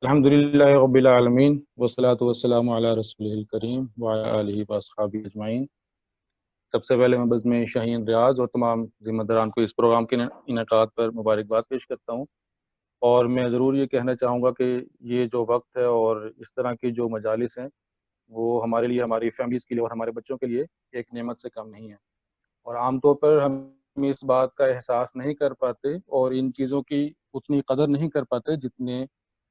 الحمدللہ رب العالمین والصلاة والسلام علی رسولہ الکریم وعلی آلہ واصحابہ اجمعین۔ سب سے پہلے میں بزم شاہین ریاض اور تمام ذمہ داران کو اس پروگرام کے انعقاد پر مبارکباد پیش کرتا ہوں، اور میں ضرور یہ کہنا چاہوں گا کہ یہ جو وقت ہے اور اس طرح کی جو مجالس ہیں وہ ہمارے لیے، ہماری فیملیز کے لیے اور ہمارے بچوں کے لیے ایک نعمت سے کم نہیں ہے، اور عام طور پر ہم اس بات کا احساس نہیں کر پاتے اور ان چیزوں کی اتنی قدر نہیں کر پاتے جتنے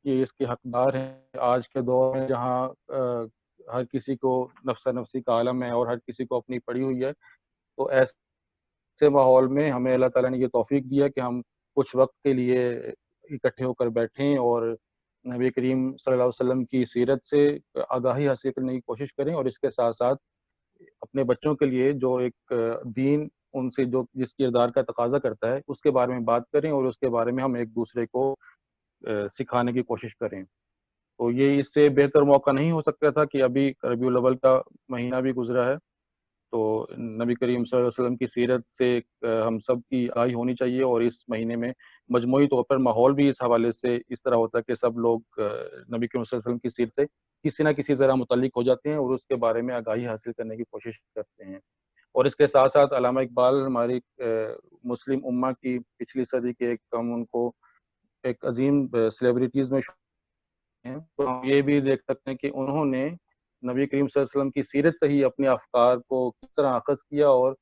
یہ اس کے حقدار ہیں آج کے دور میں، جہاں ہر کسی کو نفسا نفسی کا عالم ہے اور ہر کسی کو اپنی پڑی ہوئی ہے۔ تو ایسے ماحول میں ہمیں اللہ تعالیٰ نے یہ توفیق دیا کہ ہم کچھ وقت کے لیے اکٹھے ہو کر بیٹھیں اور نبی کریم صلی اللہ علیہ وسلم کی سیرت سے آگاہی حاصل کرنے کی کوشش کریں، اور اس کے ساتھ ساتھ اپنے بچوں کے لیے جو ایک دین ان سے جو جس کردار کا تقاضا کرتا ہے اس کے بارے میں بات کریں، اور اس کے بارے میں ہم ایک دوسرے کو سکھانے کی کوشش کریں۔ تو یہ اس سے بہتر موقع نہیں ہو سکتا تھا کہ ابھی ربیع الاول کا مہینہ بھی گزرا ہے، تو نبی کریم صلی اللہ علیہ وسلم کی سیرت سے ہم سب کی آگاہی ہونی چاہیے، اور اس مہینے میں مجموعی طور پر ماحول بھی اس حوالے سے اس طرح ہوتا ہے کہ سب لوگ نبی کریم صلی اللہ علیہ وسلم کی سیرت سے کسی نہ کسی طرح متعلق ہو جاتے ہیں اور اس کے بارے میں آگاہی حاصل کرنے کی کوشش کرتے ہیں۔ اور اس کے ساتھ ساتھ علامہ اقبال ہماری مسلم امہ کی پچھلی صدی کے ایک ہم ان کو ایک عظیم سیلیبریٹیز میں ہیں، تو ہم یہ بھی دیکھ سکتے ہیں کہ انہوں نے نبی کریم صلی اللہ علیہ وسلم کی سیرت سے ہی اپنے افکار کو کس طرح اخذ کیا، اور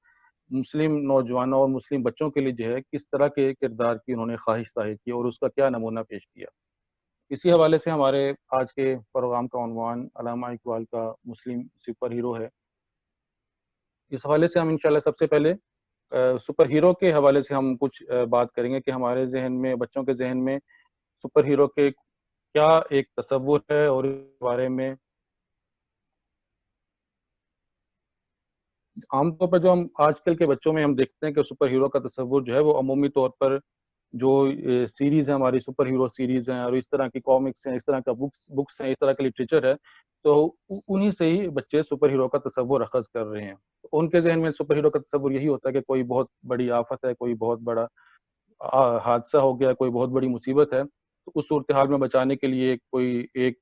مسلم نوجوانوں اور مسلم بچوں کے لیے جو ہے کس طرح کے کردار کی انہوں نے خواہش ظاہر کی اور اس کا کیا نمونہ پیش کیا۔ اسی حوالے سے ہمارے آج کے پروگرام کا عنوان علامہ اقبال کا مسلم سپر ہیرو ہے۔ اس حوالے سے ہم انشاءاللہ سب سے پہلے سپر ہیرو کے حوالے سے ہم کچھ بات کریں گے کہ ہمارے ذہن میں، بچوں کے ذہن میں سپر ہیرو کے کیا ایک تصور ہے، اور اس بارے میں عام طور پر جو ہم آج کل کے بچوں میں ہم دیکھتے ہیں کہ سپر ہیرو کا تصور جو ہے وہ عمومی طور پر جو سیریز ہیں، ہماری سپر ہیرو سیریز ہیں اور اس طرح کی کامکس ہیں، اس طرح کا بکس ہیں، اس طرح کا لٹریچر ہے، تو انہی سے ہی بچے سپر ہیرو کا تصور اخذ کر رہے ہیں۔ ان کے ذہن میں سپر ہیرو کا تصور یہی ہوتا ہے کہ کوئی بہت بڑی آفت ہے، کوئی بہت بڑا حادثہ ہو گیا، کوئی بہت بڑی مصیبت ہے، تو اس صورتحال میں بچانے کے لیے کوئی ایک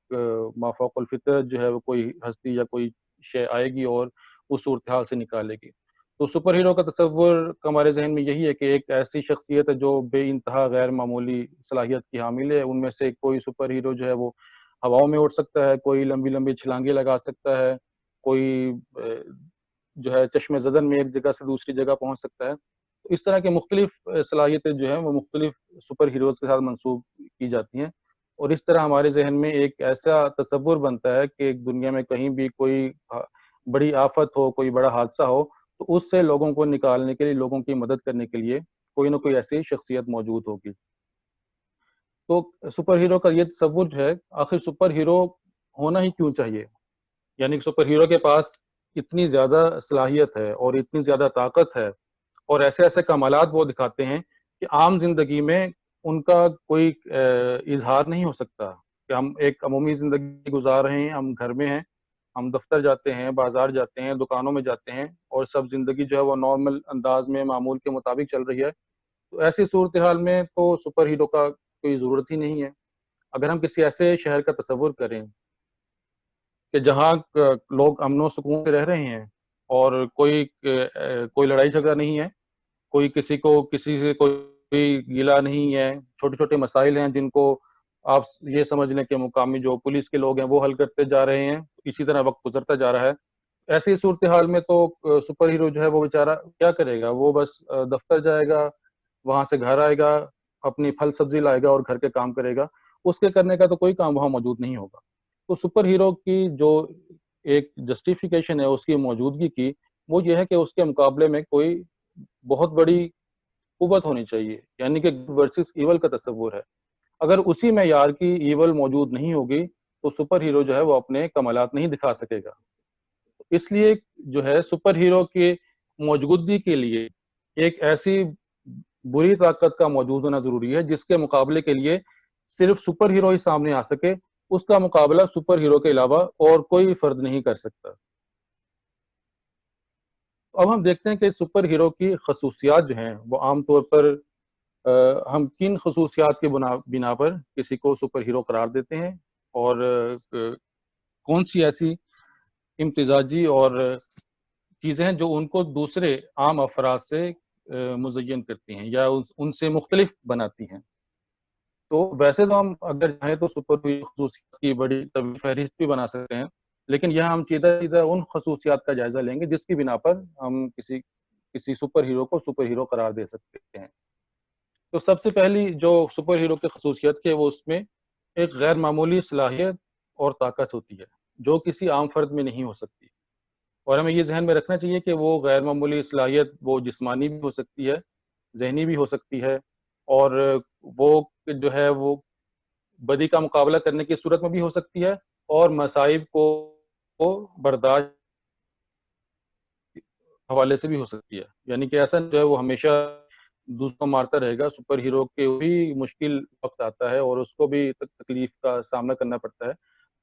مافوق الفطرت جو ہے وہ کوئی ہستی یا کوئی شے آئے گی اور اس صورتحال سے نکالے گی۔ تو سپر ہیرو کا تصور ہمارے ذہن میں یہی ہے کہ ایک ایسی شخصیت ہے جو بے انتہا غیر معمولی صلاحیت کی حامل ہے۔ ان میں سے کوئی سپر ہیرو جو ہے وہ ہواؤں میں اڑ سکتا ہے، کوئی لمبی لمبی چھلانگیں لگا سکتا ہے، کوئی جو ہے چشم زدن میں ایک جگہ سے دوسری جگہ پہنچ سکتا ہے۔ تو اس طرح کے مختلف صلاحیتیں جو ہیں وہ مختلف سپر ہیروز کے ساتھ منسوب کی جاتی ہیں، اور اس طرح ہمارے ذہن میں ایک ایسا تصور بنتا ہے کہ دنیا میں کہیں بھی کوئی بڑی آفت ہو، کوئی بڑا حادثہ ہو، تو اس سے لوگوں کو نکالنے کے لیے، لوگوں کی مدد کرنے کے لیے کوئی نہ کوئی ایسی شخصیت موجود ہوگی۔ تو سپر ہیرو کا یہ تصور جو ہے، آخر سپر ہیرو ہونا ہی کیوں چاہیے؟ یعنی کہ سپر ہیرو کے پاس اتنی زیادہ صلاحیت ہے اور اتنی زیادہ طاقت ہے اور ایسے ایسے کمالات وہ دکھاتے ہیں کہ عام زندگی میں ان کا کوئی اظہار نہیں ہو سکتا، کہ ہم ایک عمومی زندگی گزار رہے ہیں، ہم گھر میں ہیں، ہم دفتر جاتے ہیں، بازار جاتے ہیں، دکانوں میں جاتے ہیں، اور سب زندگی جو ہے وہ نارمل انداز میں معمول کے مطابق چل رہی ہے۔ تو ایسی صورتحال میں تو سپر ہیرو کا کوئی ضرورت ہی نہیں ہے۔ اگر ہم کسی ایسے شہر کا تصور کریں کہ جہاں لوگ امن و سکون سے رہ رہے ہیں اور کوئی لڑائی جھگڑا نہیں ہے، کوئی کسی کو کسی سے کوئی گلہ نہیں ہے، چھوٹے چھوٹے مسائل ہیں جن کو آپ یہ سمجھ لیں کہ مقامی جو پولیس کے لوگ ہیں وہ حل کرتے جا رہے ہیں، اسی طرح وقت گزرتا جا رہا ہے۔ ایسی صورتحال میں تو سپر ہیرو جو ہے وہ بیچارہ کیا کرے گا؟ وہ بس دفتر جائے گا، وہاں سے گھر آئے گا، اپنی پھل سبزی لائے گا اور گھر کے کام کرے گا، اس کے کرنے کا تو کوئی کام وہاں موجود نہیں ہوگا۔ تو سپر ہیرو کی جو ایک جسٹیفیکیشن ہے اس کی موجودگی کی، وہ یہ ہے کہ اس کے مقابلے میں کوئی بہت بڑی قوت ہونی چاہیے، یعنی کہ گڈ ورسز ایول کا تصور ہے۔ اگر اسی معیار کی ایول موجود نہیں ہوگی تو سپر ہیرو جو ہے وہ اپنے کمالات نہیں دکھا سکے گا۔ اس لیے جو ہے سپر ہیرو کی موجودگی کے لیے ایک ایسی بری طاقت کا موجود ہونا ضروری ہے جس کے مقابلے کے لیے صرف سپر ہیرو ہی سامنے آ سکے، اس کا مقابلہ سپر ہیرو کے علاوہ اور کوئی فرد نہیں کر سکتا۔ اب ہم دیکھتے ہیں کہ سپر ہیرو کی خصوصیات جو ہیں وہ عام طور پر ہم کن خصوصیات کے بنا پر کسی کو سپر ہیرو قرار دیتے ہیں، اور کون سی ایسی امتزاجی اور چیزیں ہیں جو ان کو دوسرے عام افراد سے مزین کرتی ہیں یا ان سے مختلف بناتی ہیں۔ تو ویسے تو ہم اگر چاہیں تو سپر ہیرو خصوصیات کی بڑی طویل فہرست بھی بنا سکتے ہیں، لیکن یہاں ہم سیدھا ان خصوصیات کا جائزہ لیں گے جس کی بنا پر ہم کسی سپر ہیرو کو سپر ہیرو قرار دے سکتے ہیں۔ تو سب سے پہلی جو سپر ہیرو کی خصوصیت کے وہ اس میں ایک غیر معمولی صلاحیت اور طاقت ہوتی ہے جو کسی عام فرد میں نہیں ہو سکتی، اور ہمیں یہ ذہن میں رکھنا چاہیے کہ وہ غیر معمولی صلاحیت وہ جسمانی بھی ہو سکتی ہے، ذہنی بھی ہو سکتی ہے، اور وہ جو ہے وہ بدی کا مقابلہ کرنے کی صورت میں بھی ہو سکتی ہے، اور مصائب کو برداشت حوالے سے بھی ہو سکتی ہے۔ یعنی کہ ایسا جو ہے وہ ہمیشہ دوسروں کو مارتا رہے گا، سپر ہیرو کے بھی مشکل وقت آتا ہے اور اس کو بھی تکلیف کا سامنا کرنا پڑتا ہے۔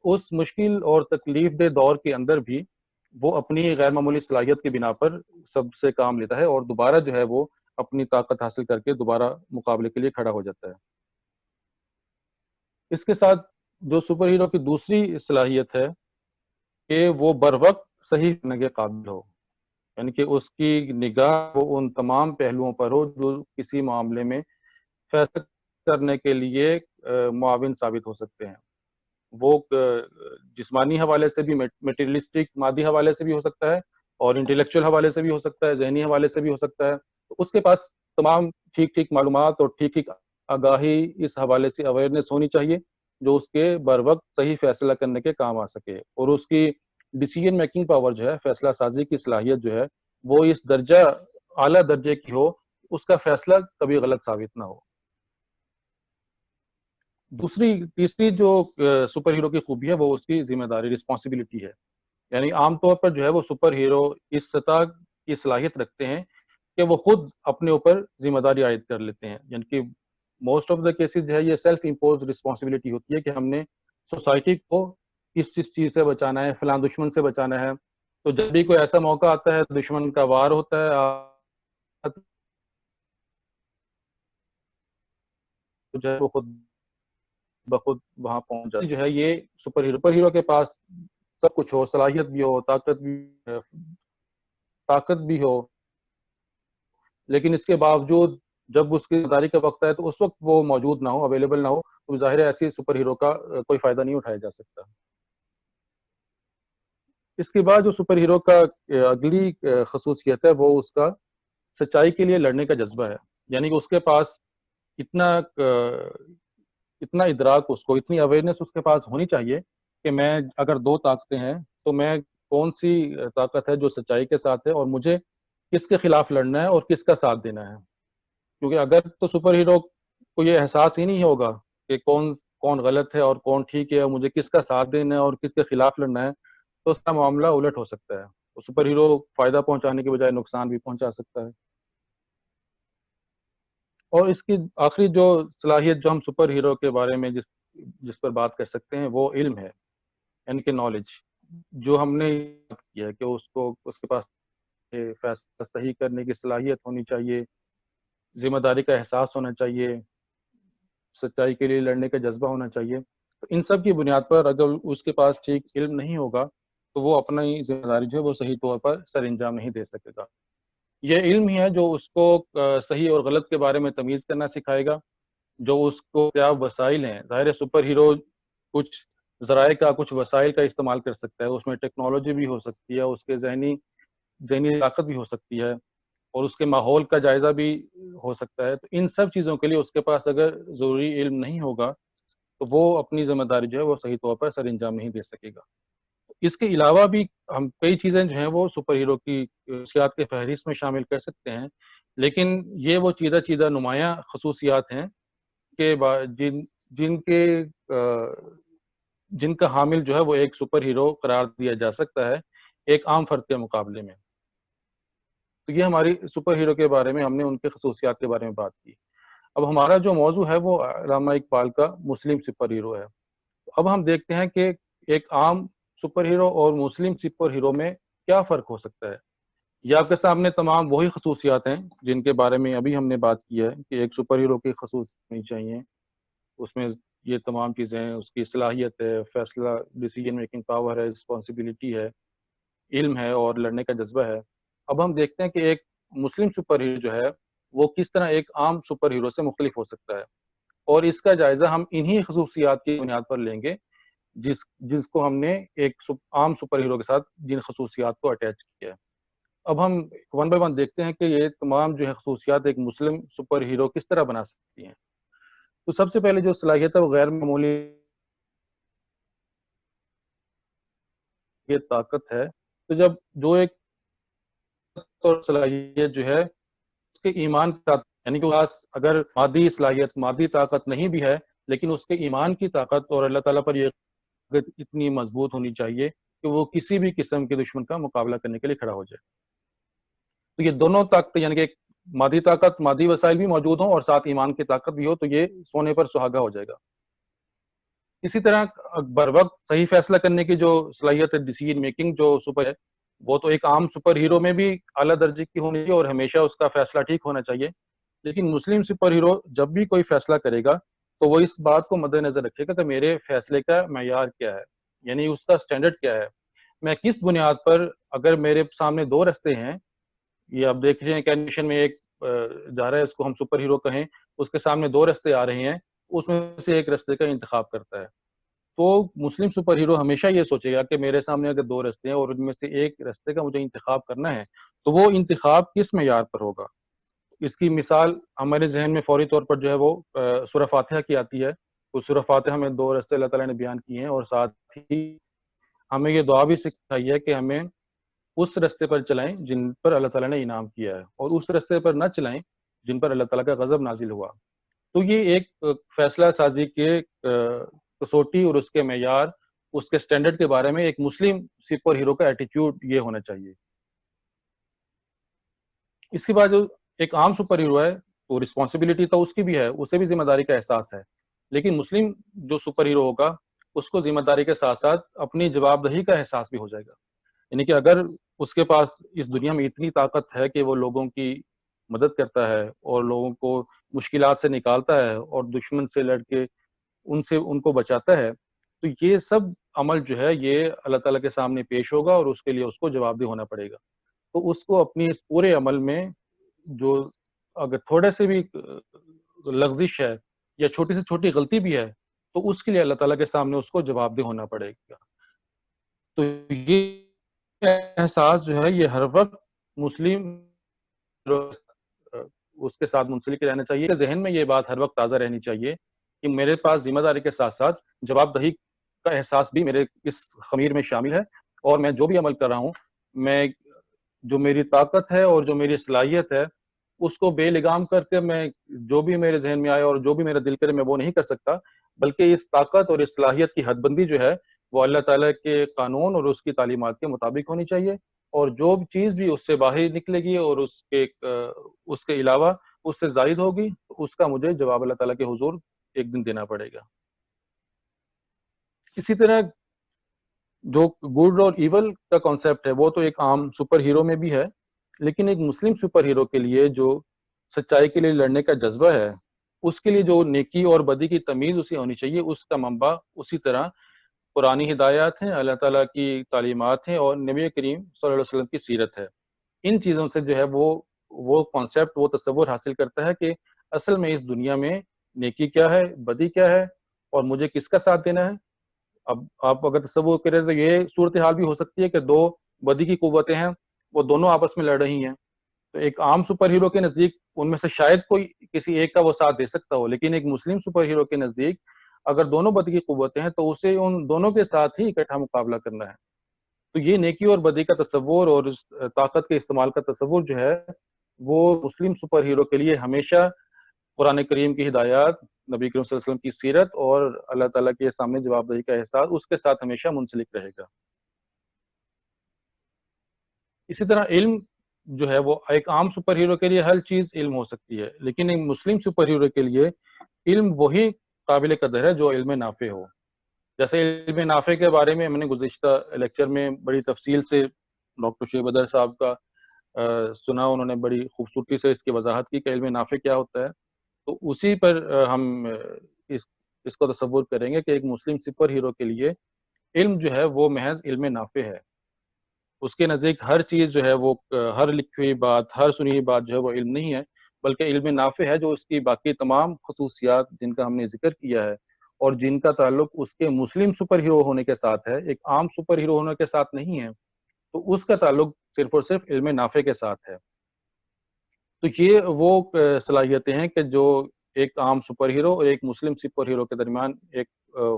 اس مشکل اور تکلیف دہ دور کے اندر بھی وہ اپنی غیر معمولی صلاحیت کی بنا پر سب سے کام لیتا ہے اور دوبارہ جو ہے وہ اپنی طاقت حاصل کر کے دوبارہ مقابلے کے لیے کھڑا ہو جاتا ہے۔ اس کے ساتھ جو سپر ہیرو کی دوسری صلاحیت ہے کہ وہ بر وقت صحیح کرنے کے قابل ہو، یعنی کہ اس کی نگاہ وہ ان تمام پہلوؤں پر ہو جو کسی معاملے میں فیصلہ کرنے کے لیے معاون ثابت ہو سکتے ہیں۔ وہ جسمانی حوالے سے بھی، میٹیریلسٹک مادی حوالے سے بھی ہو سکتا ہے، اور انٹلیکچوئل حوالے سے بھی ہو سکتا ہے، ذہنی حوالے سے بھی ہو سکتا ہے۔ تو اس کے پاس تمام ٹھیک معلومات اور ٹھیک آگاہی اس حوالے سے اویئرنیس ہونی چاہیے جو اس کے بر وقت صحیح فیصلہ کرنے کے کام آ سکے، اور اس کی ڈیسیژن میکنگ پاور جو ہے، فیصلہ سازی کی صلاحیت جو ہے وہ اس درجہ اعلیٰ درجے کی ہو، اس کا فیصلہ کبھی غلط ثابت نہ ہو۔ تیسری جو سپر ہیرو کی خوبی ہے وہ اس کی ذمہ داری، رسپانسبلٹی ہے۔ یعنی عام طور پر جو ہے وہ سپر ہیرو اس سطح کی صلاحیت رکھتے ہیں کہ وہ خود اپنے اوپر ذمہ داری عائد کر لیتے ہیں، یعنی کہ موسٹ آف دا کیسز جو ہے یہ سیلف امپوز رسپانسبلٹی ہوتی ہے کہ ہم نے سوسائٹی کو اس چیز سے بچانا ہے، فلاں دشمن سے بچانا ہے۔ تو جب بھی کوئی ایسا موقع آتا ہے، دشمن کا وار ہوتا ہے، تو جو ہے وہ خود بخود وہاں پہنچ جاتی جو ہے یہ سپر ہیرو کے پاس سب کچھ ہو، صلاحیت بھی ہو، طاقت بھی ہو، لیکن اس کے باوجود جب اس کی ذمہ داری کا وقت ہے تو اس وقت وہ موجود نہ ہو، اویلیبل نہ ہو، تو ظاہر ہے ایسی سپر ہیرو کا کوئی فائدہ نہیں اٹھایا جا سکتا۔ اس کے بعد جو سپر ہیرو کا اگلی خصوصیت ہے وہ اس کا سچائی کے لیے لڑنے کا جذبہ ہے، یعنی کہ اس کے پاس اتنا ادراک، اس کو اتنی اویئرنیس اس کے پاس ہونی چاہیے کہ میں اگر دو طاقتیں ہیں تو میں کون سی طاقت ہے جو سچائی کے ساتھ ہے اور مجھے کس کے خلاف لڑنا ہے اور کس کا ساتھ دینا ہے۔ کیونکہ اگر تو سپر ہیرو کو یہ احساس ہی نہیں ہوگا کہ کون غلط ہے اور کون ٹھیک ہے اور مجھے کس کا ساتھ دینا ہے اور کس کے خلاف لڑنا ہے، تو اس کا معاملہ الٹ ہو سکتا ہے۔ تو سپر ہیرو فائدہ پہنچانے کے بجائے نقصان بھی پہنچا سکتا ہے۔ اور اس کی آخری جو صلاحیت جو ہم سپر ہیرو کے بارے میں جس پر بات کر سکتے ہیں وہ علم ہے، یعنی کہ نالج، جو ہم نے کیا ہے کہ اس کے پاس فیصلہ صحیح کرنے کی صلاحیت ہونی چاہیے، ذمہ داری کا احساس ہونا چاہیے، سچائی کے لیے لڑنے کا جذبہ ہونا چاہیے۔ تو ان سب کی بنیاد پر اگر اس کے پاس ٹھیک علم نہیں ہوگا تو وہ اپنی ذمہ داری جو ہے وہ صحیح طور پر سر انجام نہیں دے سکے گا۔ یہ علم ہی ہے جو اس کو صحیح اور غلط کے بارے میں تمیز کرنا سکھائے گا، جو اس کو کیا وسائل ہیں۔ ظاہر ہے سپر ہیرو کچھ ذرائع کا، کچھ وسائل کا استعمال کر سکتا ہے، اس میں ٹیکنالوجی بھی ہو سکتی ہے، اس کے ذہنی طاقت بھی ہو سکتی ہے، اور اس کے ماحول کا جائزہ بھی ہو سکتا ہے۔ تو ان سب چیزوں کے لیے اس کے پاس اگر ضروری علم نہیں ہوگا تو وہ اپنی ذمہ داری جو ہے وہ صحیح طور پر سر انجام نہیں دے سکے گا۔ اس کے علاوہ بھی ہم کئی چیزیں جو ہیں وہ سپر ہیرو کی خصوصیات کے فہرست میں شامل کر سکتے ہیں، لیکن یہ وہ چیزہ نمایاں خصوصیات ہیں کہ جن کا حامل جو ہے وہ ایک سپر ہیرو قرار دیا جا سکتا ہے ایک عام فرد کے مقابلے میں۔ تو یہ ہماری سپر ہیرو کے بارے میں، ہم نے ان کے خصوصیات کے بارے میں بات کی۔ اب ہمارا جو موضوع ہے وہ علامہ اقبال کا مسلم سپر ہیرو ہے۔ اب ہم دیکھتے ہیں کہ ایک عام سپر ہیرو اور مسلم سپر ہیرو میں کیا فرق ہو سکتا ہے۔ یہ آپ کے سامنے تمام وہی خصوصیات ہیں جن کے بارے میں ابھی ہم نے بات کی ہے کہ ایک سپر ہیرو کی خصوصیات ہونی چاہیے. اس میں یہ تمام چیزیں ہیں، اس کی صلاحیت ہے، فیصلہ ڈیسیجن میکنگ پاور ہے، رسپانسبلٹی ہے، علم ہے اور لڑنے کا جذبہ ہے. اب ہم دیکھتے ہیں کہ ایک مسلم سپر ہیرو جو ہے وہ کس طرح ایک عام سپر ہیرو سے مختلف ہو سکتا ہے، اور اس کا جائزہ ہم انہی خصوصیات کی بنیاد پر لیں گے جس جس کو ہم نے ایک عام سپر ہیرو کے ساتھ جن خصوصیات کو اٹیچ کیا ہے. اب ہم ون بائی ون دیکھتے ہیں کہ یہ تمام جو ہے خصوصیات ایک مسلم سپر ہیرو کس طرح بنا سکتی ہیں. تو سب سے پہلے جو صلاحیت ہے وہ غیر معمولی یہ طاقت ہے. تو جب جو ایک اور صلاحیت جو ہے اس کے ایمان کا، یعنی کہ اگر مادی صلاحیت مادی طاقت نہیں بھی ہے لیکن اس کے ایمان کی طاقت اور اللہ تعالیٰ پر یہ اتنی مضبوط ہونی چاہیے کہ وہ کسی بھی قسم کے دشمن کا مقابلہ کرنے کے لیے کھڑا ہو جائے. تو یہ دونوں طاقت، یعنی کہ مادی طاقت، مادی وسائل بھی موجود ہوں اور ساتھ ایمان کی طاقت بھی ہو، تو یہ سونے پر سہاگا ہو جائے گا. اسی طرح بر وقت صحیح فیصلہ کرنے کی جو صلاحیت ہے، ڈیسیجن میکنگ جو سپر ہے، وہ تو ایک عام سپر ہیرو میں بھی اعلیٰ درجے کی ہونی چاہیے اور ہمیشہ اس کا فیصلہ ٹھیک ہونا چاہیے. لیکن مسلم سپر ہیرو جب بھی کوئی فیصلہ کرے گا تو وہ اس بات کو مد نظر رکھے گا کہ میرے فیصلے کا معیار کیا ہے، یعنی اس کا سٹینڈرڈ کیا ہے. میں کس بنیاد پر، اگر میرے سامنے دو رستے ہیں، یہ آپ دیکھ رہے ہیں کہ انیمیشن میں ایک جا رہا ہے، اس کو ہم سپر ہیرو کہیں، اس کے سامنے دو رستے آ رہے ہیں، اس میں سے ایک رستے کا انتخاب کرتا ہے. تو مسلم سپر ہیرو ہمیشہ یہ سوچے گا کہ میرے سامنے اگر دو رستے ہیں اور ان میں سے ایک رستے کا مجھے انتخاب کرنا ہے تو وہ انتخاب کس معیار پر ہوگا. اس کی مثال ہمارے ذہن میں فوری طور پر جو ہے وہ سورہ فاتحہ کی آتی ہے. تو سورہ فاتحہ میں دو رستے اللہ تعالیٰ نے بیان کیے ہیں، اور ساتھ ہی ہمیں یہ دعا بھی سکھائی ہے کہ ہمیں اس رستے پر چلائیں جن پر اللہ تعالیٰ نے انعام کیا ہے، اور اس رستے پر نہ چلائیں جن پر اللہ تعالیٰ کا غضب نازل ہوا. تو یہ ایک فیصلہ سازی کے کسوٹی اور اس کے معیار، اس کے سٹینڈرڈ کے بارے میں ایک مسلم سپر ہیرو کا ایٹیٹیوڈ یہ ہونا چاہیے. اس کے بعد جو ایک عام سپر ہیرو ہے تو رسپانسبلٹی تو اس کی بھی ہے، اسے بھی ذمہ داری کا احساس ہے. لیکن مسلم جو سپر ہیرو ہوگا اس کو ذمہ داری کے ساتھ ساتھ اپنی جواب دہی کا احساس بھی ہو جائے گا. یعنی کہ اگر اس کے پاس اس دنیا میں اتنی طاقت ہے کہ وہ لوگوں کی مدد کرتا ہے اور لوگوں کو مشکلات سے نکالتا ہے اور دشمن سے لڑ کے ان کو بچاتا ہے، تو یہ سب عمل جو ہے یہ اللہ تعالیٰ کے سامنے پیش ہوگا اور اس کے لیے اس کو جواب دہ ہونا پڑے گا. تو اس کو اپنی اس پورے عمل میں جو اگر تھوڑے سے بھی لغزش ہے یا چھوٹی سے چھوٹی غلطی بھی ہے تو اس کے لیے اللہ تعالیٰ کے سامنے اس کو جواب دہ ہونا پڑے گا. تو یہ احساس جو ہے یہ ہر وقت مسلم اس کے ساتھ منسلک رہنا چاہیے. ذہن میں یہ بات ہر وقت تازہ رہنی چاہیے کہ میرے پاس ذمہ داری کے ساتھ ساتھ جواب دہی کا احساس بھی میرے اس خمیر میں شامل ہے، اور میں جو بھی عمل کر رہا ہوں، میں جو میری طاقت ہے اور جو میری صلاحیت ہے اس کو بے لگام کر کے میں جو بھی میرے ذہن میں آئے اور جو بھی میرا دل کرے میں وہ نہیں کر سکتا، بلکہ اس طاقت اور اس صلاحیت کی حد بندی جو ہے وہ اللہ تعالیٰ کے قانون اور اس کی تعلیمات کے مطابق ہونی چاہیے. اور جو بھی چیز بھی اس سے باہر نکلے گی اور اس کے علاوہ اس سے زائد ہوگی، اس کا مجھے جواب اللہ تعالیٰ کے حضور ایک دن دینا پڑے گا. اسی طرح جو گڈ اور ایول کا کانسیپٹ ہے وہ تو ایک عام سپر ہیرو میں بھی ہے، لیکن ایک مسلم سپر ہیرو کے لیے جو سچائی کے لیے لڑنے کا جذبہ ہے، اس کے لیے جو نیکی اور بدی کی تمیز اسے ہونی چاہیے، اس کا منبع اسی طرح قرآنی ہدایات ہیں، اللہ تعالیٰ کی تعلیمات ہیں اور نبی کریم صلی اللہ علیہ وسلم کی سیرت ہے. ان چیزوں سے جو ہے وہ کانسیپٹ، وہ تصور حاصل کرتا ہے کہ اصل میں اس دنیا میں نیکی کیا ہے، بدی کیا ہے، اور مجھے کس کا ساتھ دینا ہے. اب آپ اگر تصور کریں تو یہ صورتحال بھی ہو سکتی ہے کہ دو بدی کی قوتیں ہیں، وہ دونوں آپس میں لڑ رہی ہیں. تو ایک عام سپر ہیرو کے نزدیک ان میں سے شاید کوئی کسی ایک کا وہ ساتھ دے سکتا ہو، لیکن ایک مسلم سپر ہیرو کے نزدیک اگر دونوں بدی کی قوتیں ہیں تو اسے ان دونوں کے ساتھ ہی اکٹھا مقابلہ کرنا ہے. تو یہ نیکی اور بدی کا تصور اور اس طاقت کے استعمال کا تصور جو ہے وہ مسلم سپر ہیرو کے لیے ہمیشہ قرآن کریم کی ہدایات، نبی کریم صلی اللہ علیہ وسلم کی سیرت اور اللہ تعالیٰ کے سامنے جواب دہی کا احساس اس کے ساتھ ہمیشہ منسلک رہے گا. اسی طرح علم جو ہے وہ ایک عام سپر ہیرو کے لیے ہر چیز علم ہو سکتی ہے، لیکن ایک مسلم سپر ہیرو کے لیے علم وہی قابل قدر ہے جو علم نافع ہو. جیسے علم نافع کے بارے میں ہم نے گزشتہ لیکچر میں بڑی تفصیل سے ڈاکٹر شعیب بدر صاحب کا سنا، انہوں نے بڑی خوبصورتی سے اس کی وضاحت کی کہ علم نافع کیا ہوتا ہے. تو اسی پر ہم اس اس کو تصور کریں گے کہ ایک مسلم سپر ہیرو کے لیے علم جو ہے وہ محض علم نافع ہے. اس کے نزدیک ہر چیز جو ہے وہ ہر لکھی ہوئی بات، ہر سنی ہوئی بات جو ہے وہ علم نہیں ہے، بلکہ علم نافع ہے، جو اس کی باقی تمام خصوصیات جن کا ہم نے ذکر کیا ہے اور جن کا تعلق اس کے مسلم سپر ہیرو ہونے کے ساتھ ہے، ایک عام سپر ہیرو ہونے کے ساتھ نہیں ہے. تو اس کا تعلق صرف اور صرف علم نافع کے ساتھ ہے. تو یہ وہ صلاحیتیں ہیں کہ جو ایک عام سپر ہیرو اور ایک مسلم سپر ہیرو کے درمیان ایک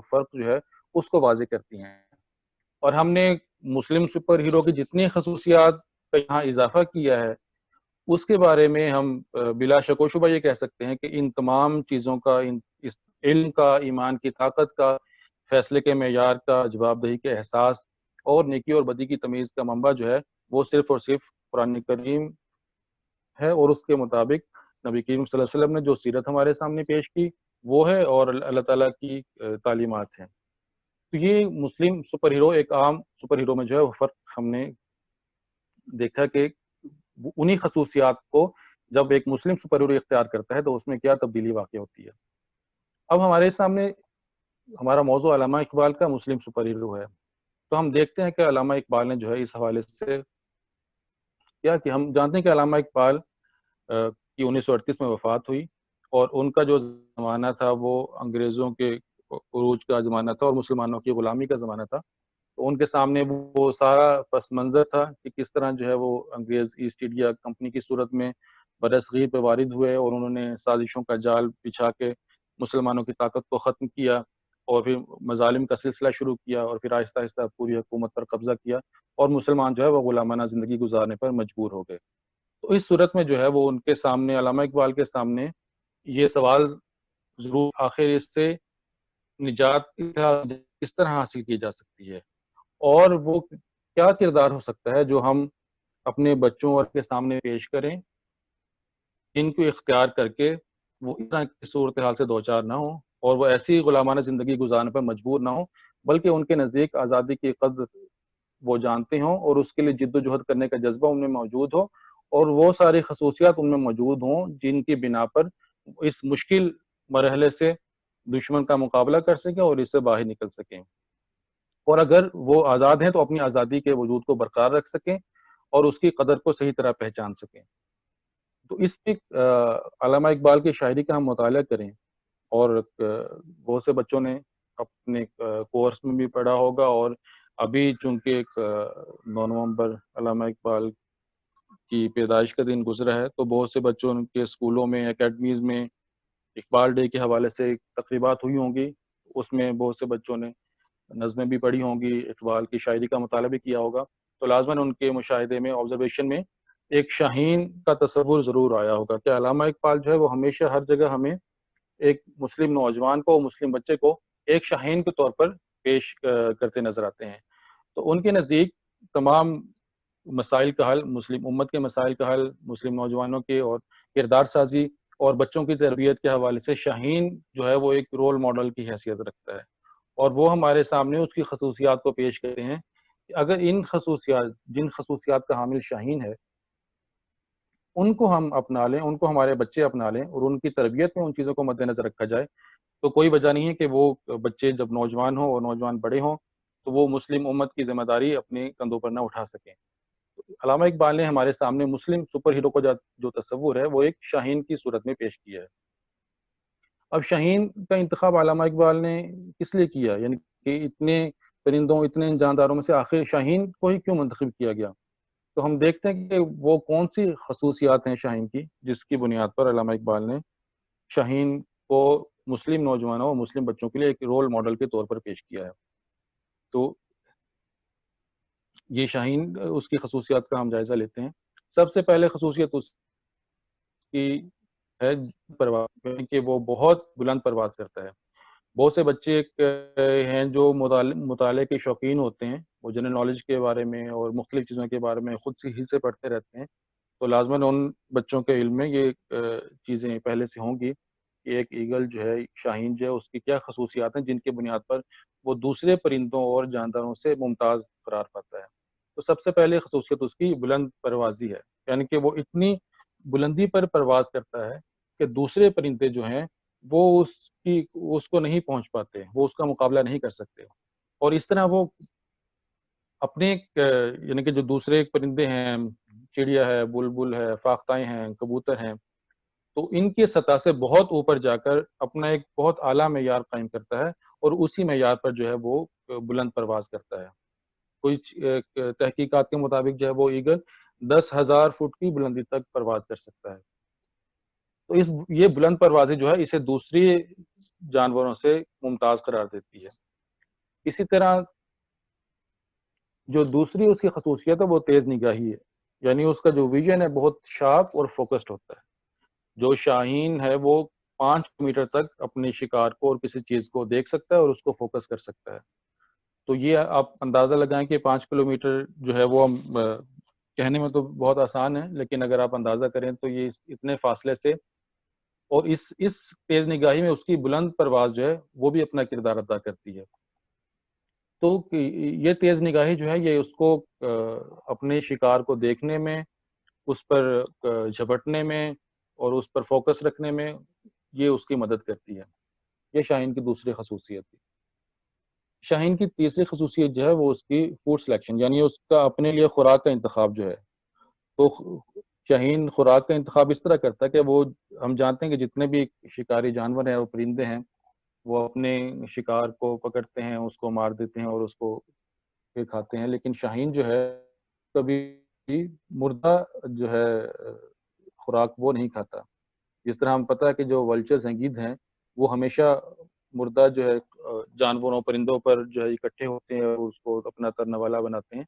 فرق جو ہے اس کو واضح کرتی ہیں. اور ہم نے مسلم سپر ہیرو کی جتنی خصوصیات کا یہاں اضافہ کیا ہے، اس کے بارے میں ہم بلا شک و شبہ یہ کہہ سکتے ہیں کہ ان تمام چیزوں کا، اس علم کا، ایمان کی طاقت کا، فیصلے کے معیار کا، جواب دہی کے احساس اور نیکی اور بدی کی تمیز کا منبع جو ہے وہ صرف اور صرف قرآن کریم ہے، اور اس کے مطابق نبی کریم صلی اللہ علیہ وسلم نے جو سیرت ہمارے سامنے پیش کی وہ ہے، اور اللہ تعالیٰ کی تعلیمات ہیں. تو یہ مسلم سپر ہیرو ایک عام سپر ہیرو میں جو ہے وہ فرق ہم نے دیکھا کہ انہی خصوصیات کو جب ایک مسلم سپر ہیرو اختیار کرتا ہے تو اس میں کیا تبدیلی واقع ہوتی ہے. اب ہمارے سامنے ہمارا موضوع علامہ اقبال کا مسلم سپر ہیرو ہے. تو ہم دیکھتے ہیں کہ علامہ اقبال نے جو ہے اس حوالے سے کیا کہ ہم جانتے ہیں کہ علامہ اقبال کی 1938 میں وفات ہوئی، اور ان کا جو زمانہ تھا وہ انگریزوں کے عروج کا زمانہ تھا اور مسلمانوں کی غلامی کا زمانہ تھا. تو ان کے سامنے وہ سارا پس منظر تھا کہ کس طرح جو ہے وہ انگریز ایسٹ انڈیا کمپنی کی صورت میں برصغیر پہ وارد ہوئے، اور انہوں نے سازشوں کا جال بچھا کے مسلمانوں کی طاقت کو ختم کیا، اور پھر مظالم کا سلسلہ شروع کیا، اور پھر آہستہ آہستہ پوری حکومت پر قبضہ کیا، اور مسلمان جو ہے وہ غلامانہ زندگی گزارنے پر مجبور ہو گئے. تو اس صورت میں جو ہے وہ ان کے سامنے، علامہ اقبال کے سامنے یہ سوال ضرور آخر اس سے نجات کس طرح حاصل کی جا سکتی ہے، اور وہ کیا کردار ہو سکتا ہے جو ہم اپنے بچوں اور کے سامنے پیش کریں، جن کو اختیار کر کے وہ اس طرح کی صورتحال سے دوچار نہ ہوں اور وہ ایسی غلامانہ زندگی گزارنے پر مجبور نہ ہوں، بلکہ ان کے نزدیک آزادی کی قدر وہ جانتے ہوں اور اس کے لیے جد و جہد کرنے کا جذبہ ان میں موجود ہو، اور وہ ساری خصوصیات ان میں موجود ہوں جن کی بنا پر اس مشکل مرحلے سے دشمن کا مقابلہ کر سکیں اور اس سے باہر نکل سکیں. اور اگر وہ آزاد ہیں تو اپنی آزادی کے وجود کو برقرار رکھ سکیں اور اس کی قدر کو صحیح طرح پہچان سکیں. تو اس پہ علامہ اقبال کی شاعری کا ہم مطالعہ کریں، اور بہت سے بچوں نے اپنے کورس میں بھی پڑھا ہوگا، اور ابھی چونکہ 9 نومبر علامہ اقبال کی پیدائش کا دن گزرا ہے، تو بہت سے بچوں کے اسکولوں میں، اکیڈمیز میں اقبال ڈے کے حوالے سے تقریبات ہوئی ہوں گی. اس میں بہت سے بچوں نے نظمیں بھی پڑھی ہوں گی، اقبال کی شاعری کا مطالعہ بھی کیا ہوگا. تو لازماً ان کے مشاہدے میں، آبزرویشن میں ایک شاہین کا تصور ضرور آیا ہوگا کہ علامہ اقبال جو ہے وہ ہمیشہ ہر جگہ ہمیں ایک مسلم نوجوان کو، مسلم بچے کو ایک شاہین کے طور پر پیش کرتے نظر آتے ہیں. تو ان کے نزدیک تمام مسائل کا حل، مسلم امت کے مسائل کا حل، مسلم نوجوانوں کے اور کردار سازی اور بچوں کی تربیت کے حوالے سے شاہین جو ہے وہ ایک رول ماڈل کی حیثیت رکھتا ہے، اور وہ ہمارے سامنے اس کی خصوصیات کو پیش کرتے ہیں کہ اگر جن خصوصیات کا حامل شاہین ہے ان کو ہم اپنا لیں، ان کو ہمارے بچے اپنا لیں، اور ان کی تربیت میں ان چیزوں کو مد نظر رکھا جائے، تو کوئی وجہ نہیں ہے کہ وہ بچے جب نوجوان ہوں اور نوجوان بڑے ہوں تو وہ مسلم امت کی ذمہ داری اپنے کندھوں پر نہ اٹھا سکیں. علامہ اقبال نے ہمارے سامنے مسلم سپر ہیرو کو جو تصور ہے وہ ایک شاہین کی صورت میں پیش کیا ہے. اب شاہین کا انتخاب علامہ اقبال نے کس لیے کیا، یعنی کہ اتنے پرندوں، اتنے جانداروں میں سے آخر شاہین کو ہی کیوں منتخب کیا گیا؟ تو ہم دیکھتے ہیں کہ وہ کون سی خصوصیات ہیں شاہین کی جس کی بنیاد پر علامہ اقبال نے شاہین کو مسلم نوجوانوں اور مسلم بچوں کے لیے ایک رول ماڈل کے طور پر پیش کیا ہے. تو یہ شاہین، اس کی خصوصیات کا ہم جائزہ لیتے ہیں. سب سے پہلے خصوصیت اس کی ہے پرواز، کہ وہ بہت بلند پرواز کرتا ہے. بہت سے بچے ہیں جو مطالعے کے شوقین ہوتے ہیں، وہ جنرل نالج کے بارے میں اور مختلف چیزوں کے بارے میں خود سے پڑھتے رہتے ہیں. تو لازماً ان بچوں کے علم میں یہ چیزیں پہلے سے ہوں گی کہ ایک ایگل جو ہے، شاہین جو ہے، اس کی کیا خصوصیات ہیں جن کی بنیاد پر وہ دوسرے پرندوں اور جانداروں سے ممتاز قرار پاتا ہے. تو سب سے پہلے خصوصیت اس کی بلند پروازی ہے. یعنی کہ وہ اتنی بلندی پر پرواز کرتا ہے کہ دوسرے پرندے جو ہیں وہ اس کو نہیں پہنچ پاتے، وہ اس کا مقابلہ نہیں کر سکتے، اور اس طرح وہ اپنے یعنی کہ جو دوسرے پرندے ہیں، چڑیا ہے، بلبل ہے، فاختائیں ہیں، کبوتر ہیں، تو ان کی سطح سے بہت اوپر جا کر اپنا ایک بہت اعلیٰ معیار قائم کرتا ہے، اور اسی معیار پر جو ہے وہ بلند پرواز کرتا ہے۔ کچھ تحقیقات کے مطابق جو ہے وہ ایگل 10,000 فٹ کی بلندی تک پرواز کر سکتا ہے۔ تو یہ بلند پروازیں جو ہے اسے دوسری جانوروں سے ممتاز قرار دیتی ہے۔ اسی طرح جو دوسری اس کی خصوصیت ہے وہ تیز نگاہی ہے، یعنی اس کا جو ویژن ہے بہت شارپ اور فوکسڈ ہوتا ہے۔ جو شاہین ہے وہ 5 میٹر تک اپنے شکار کو اور کسی چیز کو دیکھ سکتا ہے اور اس کو فوکس کر سکتا ہے۔ تو یہ آپ اندازہ لگائیں کہ 5 کلومیٹر جو ہے وہ کہنے میں تو بہت آسان ہے، لیکن اگر آپ اندازہ کریں تو یہ اتنے فاصلے سے، اور اس تیز نگاہی میں اس کی بلند پرواز جو ہے وہ بھی اپنا کردار ادا کرتی ہے۔ تو یہ تیز نگاہی جو ہے یہ اس کو اپنے شکار کو دیکھنے میں، اس پر جھپٹنے میں اور اس پر فوکس رکھنے میں یہ اس کی مدد کرتی ہے۔ یہ شاہین کی دوسری خصوصیت تھی۔ شاہین کی تیسری خصوصیت جو ہے وہ اس کی فوڈ سلیکشن، یعنی اس کا اپنے لیے خوراک کا انتخاب جو ہے۔ تو شاہین خوراک کا انتخاب اس طرح کرتا ہے کہ وہ، ہم جانتے ہیں کہ جتنے بھی شکاری جانور ہیں اور پرندے ہیں وہ اپنے شکار کو پکڑتے ہیں، اس کو مار دیتے ہیں اور اس کو پھر کھاتے ہیں، لیکن شاہین جو ہے کبھی بھی مردہ جو ہے خوراک وہ نہیں کھاتا۔ جس طرح ہم پتہ ہے کہ جو ولچرز ہیں، گدھ ہیں، وہ ہمیشہ مردہ جو ہے جانوروں پرندوں پر جو ہے اکٹھے ہوتے ہیں اور اس کو اپنا ترنوالا بناتے ہیں،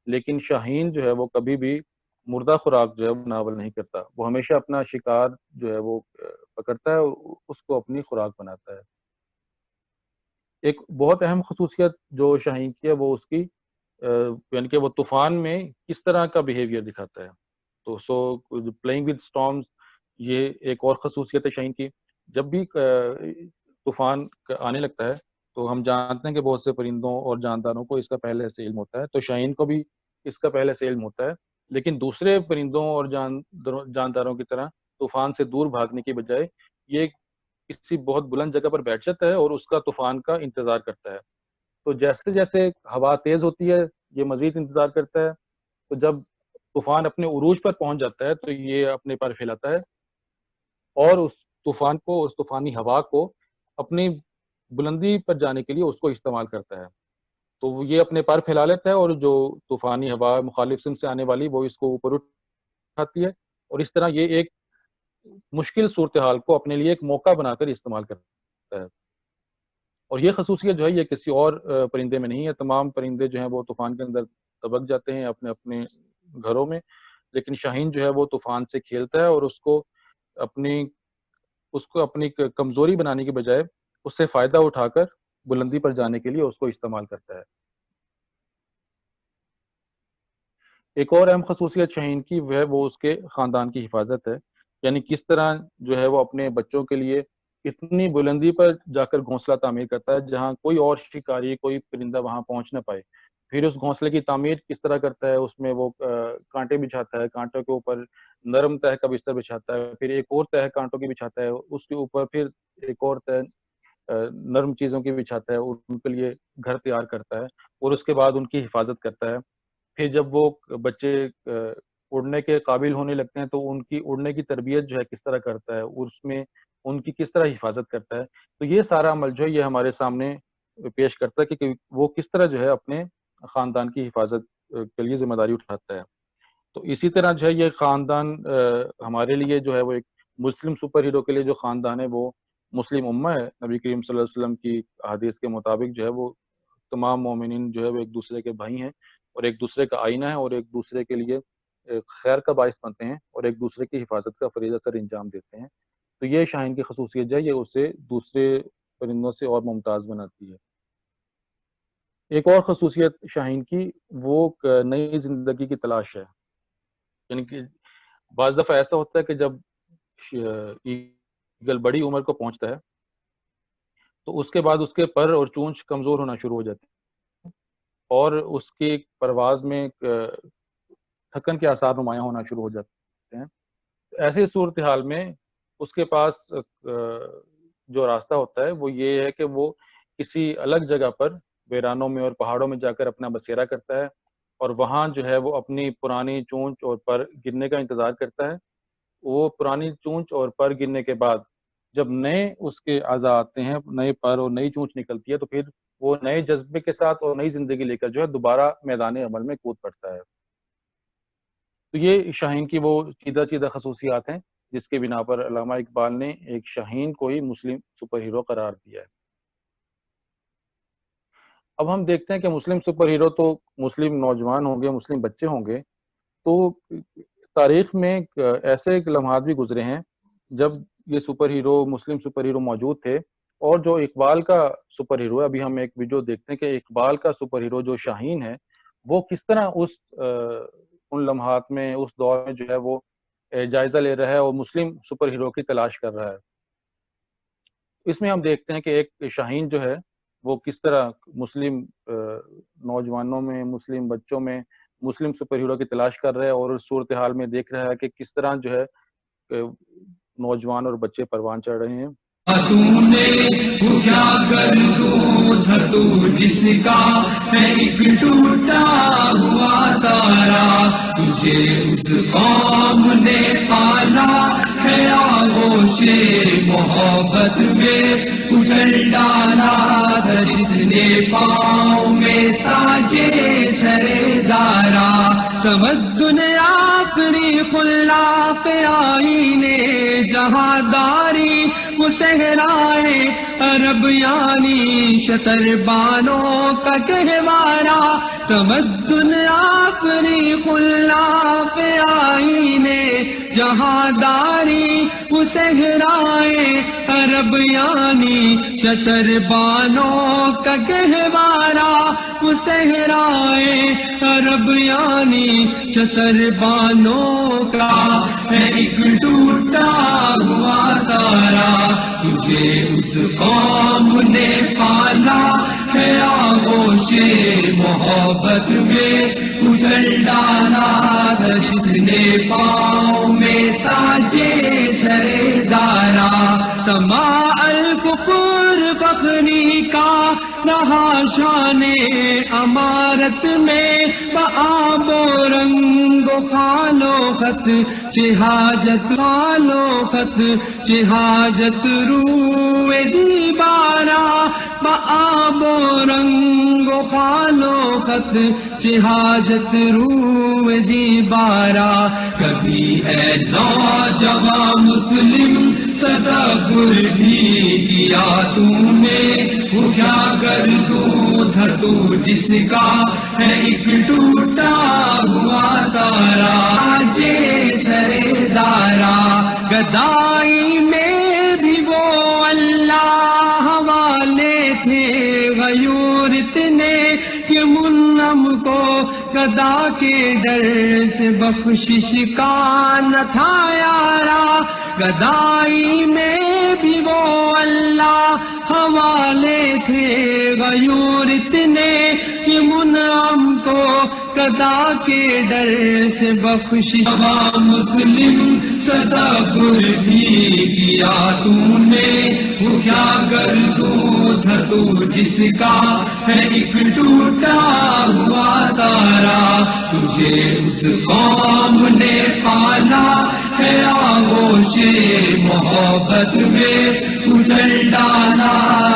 لیکن شاہین جو ہے وہ کبھی بھی مردہ خوراک جو ہے وہ ناول نہیں کرتا، وہ ہمیشہ اپنا شکار جو ہے وہ پکڑتا ہے اور اس کو اپنی خوراک بناتا ہے۔ ایک بہت اہم خصوصیت جو شاہین کی ہے وہ اس کی یعنی کہ وہ طوفان میں کس طرح کا بیہیویئر دکھاتا ہے۔ تو پلئنگ ود اسٹارمز، یہ ایک اور خصوصیت ہے شاہین کی۔ جب بھی طوفان آنے لگتا ہے تو ہم جانتے ہیں کہ بہت سے پرندوں اور جانداروں کو اس کا پہلے سے علم ہوتا ہے، تو شاہین کو بھی اس کا پہلے سے علم ہوتا ہے، لیکن دوسرے پرندوں اور جانداروں کی طرح طوفان سے دور بھاگنے کی بجائے یہ کسی بہت بلند جگہ پر بیٹھ جاتا ہے اور اس کا طوفان کا انتظار کرتا ہے۔ تو جیسے جیسے ہوا تیز ہوتی ہے یہ مزید انتظار کرتا ہے، تو جب طوفان اپنے عروج پر پہنچ جاتا ہے تو یہ اپنے پر پھیلاتا ہے اور اس طوفان کو، اس طوفانی ہوا کو اپنی بلندی پر جانے کے لیے اس کو استعمال کرتا ہے۔ تو وہ یہ اپنے پر پھیلا لیتا ہے اور جو طوفانی ہوا مخالف سمت سے آنے والی وہ اس کو اوپر اٹھاتی ہے، اور اس طرح یہ ایک مشکل صورتحال کو اپنے لیے ایک موقع بنا کر استعمال کرتا ہے۔ اور یہ خصوصیت جو ہے یہ کسی اور پرندے میں نہیں ہے۔ تمام پرندے جو ہیں وہ طوفان کے اندر دبک جاتے ہیں اپنے اپنے گھروں میں، لیکن شاہین جو ہے وہ طوفان سے کھیلتا ہے اور اپنی اس کو اپنی کمزوری بنانے کے بجائے اس سے فائدہ اٹھا کر بلندی پر جانے کے لیے اس کو استعمال کرتا ہے۔ ایک اور اہم خصوصیت شاہین کی وہ اس کے خاندان کی حفاظت ہے، یعنی کس طرح جو ہے وہ اپنے بچوں کے لیے اتنی بلندی پر جا کر گھونسلہ تعمیر کرتا ہے جہاں کوئی اور شکاری، کوئی پرندہ وہاں پہنچ نہ پائے، پھر اس گھونسلے کی تعمیر کس طرح کرتا ہے، اس میں وہ کانٹے بچھاتا ہے، کانٹوں کے اوپر نرم تہ کا بستر بچھاتا ہے، پھر ایک اور تہ کانٹوں کی بچھاتا ہے، اس کے اوپر پھر ایک اور تہ نرم چیزوں کی بچھاتا ہے اور ان کے لیے گھر تیار کرتا ہے، اور اس کے بعد ان کی حفاظت کرتا ہے۔ پھر جب وہ بچے اڑنے کے قابل ہونے لگتے ہیں تو ان کی اڑنے کی تربیت جو ہے کس طرح کرتا ہے، اور اس میں ان کی کس طرح حفاظت کرتا ہے۔ تو یہ سارا عمل جو ہے یہ ہمارے سامنے پیش کرتا ہے کہ وہ کس طرح جو ہے اپنے خاندان کی حفاظت کے لیے ذمہ داری اٹھاتا ہے۔ تو اسی طرح جو ہے یہ خاندان ہمارے لیے جو ہے وہ ایک مسلم سپر ہیرو کے لیے جو خاندان ہے وہ مسلم امہ ہے۔ نبی کریم صلی اللہ علیہ وسلم کی احادیث کے مطابق جو ہے وہ تمام مومنین جو ہے وہ ایک دوسرے کے بھائی ہیں اور ایک دوسرے کا آئینہ ہے اور ایک دوسرے کے لیے خیر کا باعث بنتے ہیں اور ایک دوسرے کی حفاظت کا فریضہ سر انجام دیتے ہیں۔ تو یہ شاہین کی خصوصیت جو ہے یہ اسے دوسرے پرندوں سے اور ممتاز بناتی ہے۔ ایک اور خصوصیت شاہین کی وہ نئی زندگی کی تلاش ہے، یعنی کہ بعض دفعہ ایسا ہوتا ہے کہ جب ایگل بڑی عمر کو پہنچتا ہے تو اس کے بعد اس کے پر اور چونچ کمزور ہونا شروع ہو جاتی ہے اور اس کی پرواز میں تھکن کے آثار نمایاں ہونا شروع ہو جاتے ہیں۔ ایسی صورتحال میں اس کے پاس جو راستہ ہوتا ہے وہ یہ ہے کہ وہ کسی الگ جگہ پر ویرانوں میں اور پہاڑوں میں جا کر اپنا بسیرا کرتا ہے، اور وہاں جو ہے وہ اپنی پرانی چونچ اور پر گرنے کا انتظار کرتا ہے۔ وہ پرانی چونچ اور پر گرنے کے بعد جب نئے اس کے اعضاء آتے ہیں، نئے پر اور نئی چونچ نکلتی ہے، تو پھر وہ نئے جذبے کے ساتھ اور نئی زندگی لے کر جو ہے دوبارہ میدان عمل میں کود پڑتا ہے۔ تو یہ شاہین کی وہ چیدہ چیدہ خصوصیات ہیں جس کے بنا پر علامہ اقبال نے ایک شاہین کو ہی مسلم سپر ہیرو قرار دیا ہے۔ اب ہم دیکھتے ہیں کہ مسلم سپر ہیرو تو مسلم نوجوان ہوں گے، مسلم بچے ہوں گے، تو تاریخ میں ایسے لمحات بھی گزرے ہیں جب یہ سپر ہیرو، مسلم سپر ہیرو موجود تھے، اور جو اقبال کا سپر ہیرو ہے، ابھی ہم ایک ویڈیو دیکھتے ہیں کہ اقبال کا سپر ہیرو جو شاہین ہے وہ کس طرح ان لمحات میں، اس دور میں جو ہے وہ جائزہ لے رہا ہے اور مسلم سپر ہیرو کی تلاش کر رہا ہے۔ اس میں ہم دیکھتے ہیں کہ ایک شاہین جو ہے وہ کس طرح مسلم نوجوانوں میں، مسلم بچوں میں مسلم سپر ہیرو کی تلاش کر رہا ہے، اور اس صورتحال میں دیکھ رہا ہے کہ کس طرح جو ہے نوجوان اور بچے پروان چڑھ رہے ہیں۔ تو نے کیا کر دوں تھا تو جس کا ہے ایک ٹوٹا ہوا تارا، تجھے اس قوم نے پالا ہے آغوش محبت میں کچل ڈالا تھا، جس نے پاؤں میں تاجے سردارا، تمدن اپنی خلاق آئینے جہاں داری وہ صحرائے عرب یعنی شتر بانوں کا گہوارا، تمدن اپنی خلاق آئینے جہاں داری وہ صحرائے عرب یعنی شتر بانوں کا گہوارا، وہ صحرائے عرب یعنی شتر بانوں کا ہے ایک ٹوٹا ہوا تارا، تجھے اس قوم نے پالا ہے آغوش محبت میں کچل ڈالا تھا، جس نے پاؤں میں تاجے سردارا، سما الفقر فخری کا رہا شان امارت میں، بآب و رنگ و خال و خط چہاجت، خال و خط چہاجت روئے زیبارا، بآب و رنگ و خال و خط چہاجت روئے زیبارا، کبھی اے نوجوان مسلم تدبر بھی کیا تو نے، وہ کیا کر دوں تھا تو جس کا ہے ایک ٹوٹا ہوا تارا، جے سردارا، گدائی میں بھی وہ اللہ والے تھے غیور اتنے کہ منعم کو گدا کے ڈر سے بخشش کا نہ تھا یارا، گدائی میں بھی وہ اللہ حوالے تھے غیور اتنے کہ منعم کو گدا کے ڈر سے بخشش، مسلم تدبر بھی کیا تو نے، وہ کیا کر دوں تھا تو جس کا ہے ایک ٹوٹا ہوا تارا، تجھے اس قوم نے پالا ہے آغوش محبت میں کچل ڈالا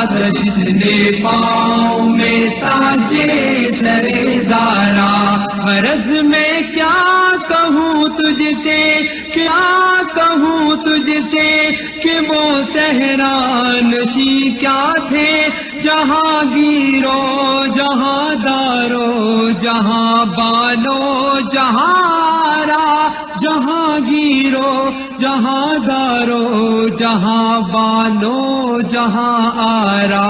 تھا، جس نے پاؤں میں تاجے سردارا، غرض میں کیا کہوں تجھ سے، کیا کہوں تجھ سے کہ وہ صحرانشی کیا تھے، جہاں گیرو جہاں دارو جہاں بانو جہاں آرا، جہاں گیرو جہاں دارو جہاں بانو جہاں آرا،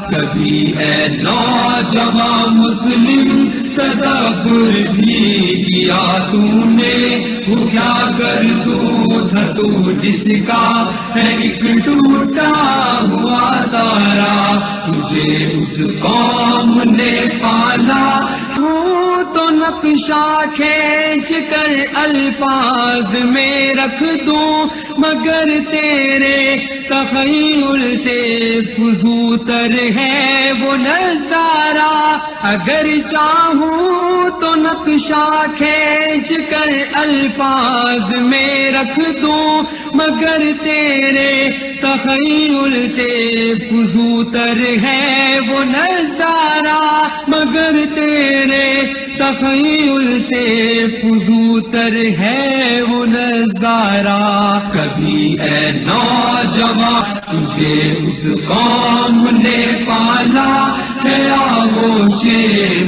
کبھی اے نوجوان مسلم تدبر بھی کیا تو نے، وہ کیا کر دوں تھا تو جس کا ہے ایک ٹوٹا ہوا تارا، تجھے اس قوم نے پالا، ہوں تو نہ نقشہ کھینچ کر الفاظ میں رکھ دوں، مگر تیرے تخیل سے فزوں تر ہے وہ نظارہ. اگر چاہوں تو نقشہ کھینچ کر الفاظ میں رکھ دوں، مگر تیرے تخیل سے فزوں تر ہے وہ نظارہ. مگر تیرے تخیل سے فزوں تر ہے وہ نظارہ. کبھی اے نوجوان تجھے اس قوم نے پالا ہے، آغوش